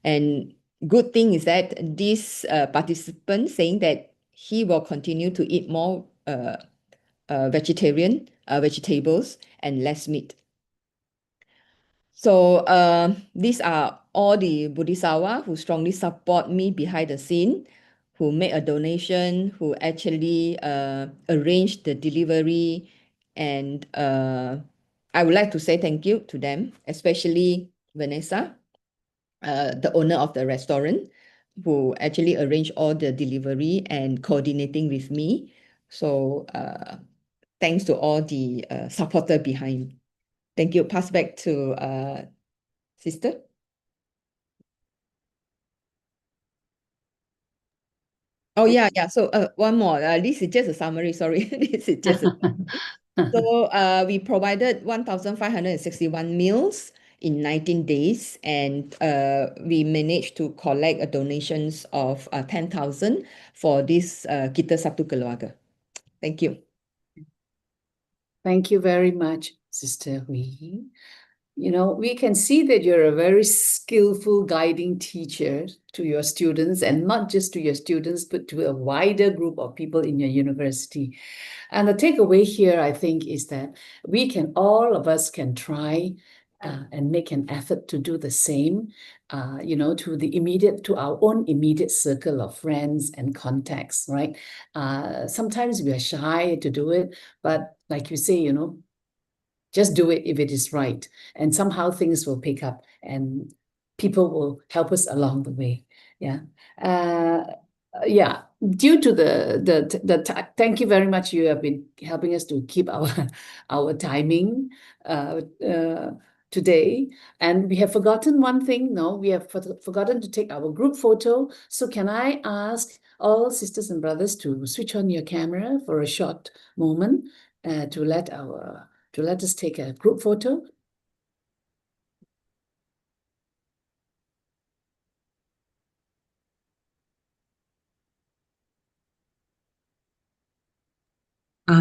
And good thing is that this participant saying that he will continue to eat more vegetables and less meat. So these are all the Bodhisattva who strongly support me behind the scene, who made a donation, who actually arranged the delivery. And I would like to say thank you to them, especially Vanessa, the owner of the restaurant, who actually arranged all the delivery and coordinating with me. So thanks to all the supporter behind. Thank you. Pass back to sister. Oh yeah. So one more. This is just a summary. Sorry, this is just. So we provided 1,561 meals in 19 days, and we managed to collect donations of 10,000 for this Kita Satu Keluarga. Thank you. Thank you very much, Sister Hui. You know, we can see that you're a very skillful guiding teacher to your students, and not just to your students, but to a wider group of people in your university. And the takeaway here, I think, is that all of us can try and make an effort to do the same, to our own immediate circle of friends and contacts, right? Sometimes we are shy to do it, but like you say, just do it if it is right. And somehow things will pick up and people will help us along the way. Yeah. Due to thank you very much. You have been helping us to keep our timing today. And we have forgotten one thing. No, we have forgotten to take our group photo. So can I ask all sisters and brothers to switch on your camera for a short moment to let us take a group photo?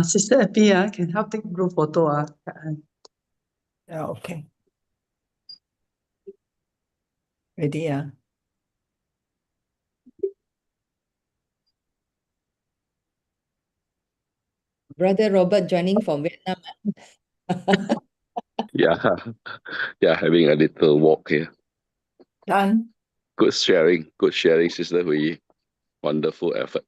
Sister Epi, can help take group photo. Yeah, okay. Ready, Brother Robert joining from Vietnam. Yeah, yeah, having a little walk here. Done. Good sharing, Sister Hui. Wonderful effort.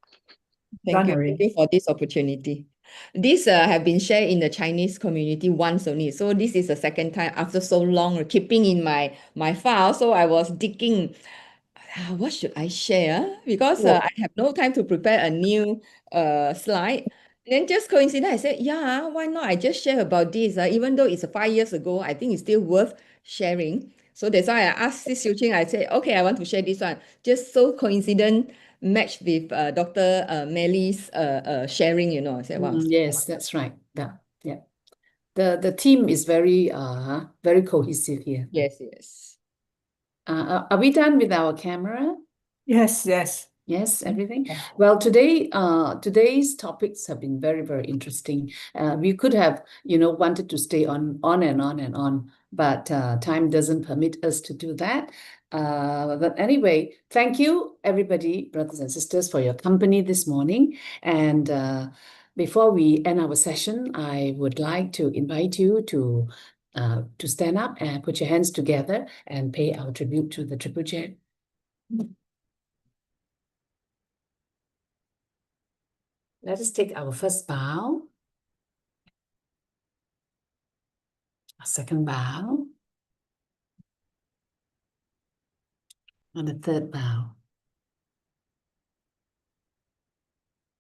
Thank you. Already. Thank you for this opportunity. This have been shared in the Chinese community once only. So this is the second time after so long keeping in my file. So I was digging, what should I share? Because I have no time to prepare a new slide. Then just coincident, I said, yeah, why not? I just share about this. Even though it's 5 years ago, I think it's still worth sharing. So that's why I asked this Siew Ching, I said, okay, I want to share this one. Just so coincident matched with Dr. Meile's sharing, I said, wow. Yes, that's right. Yeah. The team is very very cohesive here. Yes, yes. Are we done with our camera? Yes, yes. Yes, everything. Well, today's topics have been very, very interesting. We could have, wanted to stay on and on and on, but time doesn't permit us to do that. But anyway, thank you, everybody, brothers and sisters, for your company this morning. And before we end our session, I would like to invite you to stand up and put your hands together and pay our tribute to the Triple J. Let us take our first bow, a second bow, and a third bow.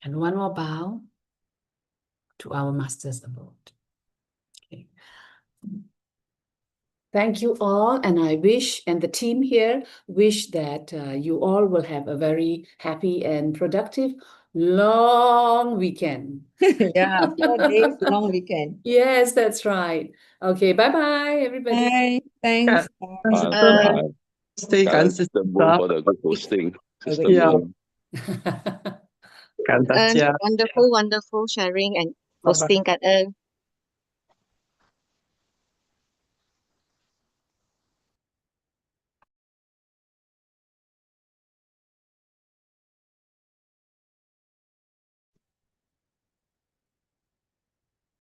And one more bow to our Master's abode. Okay. Thank you all, and I wish, and the team here wish that you all will have a very happy and productive long weekend. Yeah, 4 days long weekend. Yes, that's right. Okay, bye-bye, everybody. Bye. Thanks. Stay Sister Moon for the good hosting. Sister Moon. Cảm ơn. Wonderful sharing and hosting, Cảm ơn.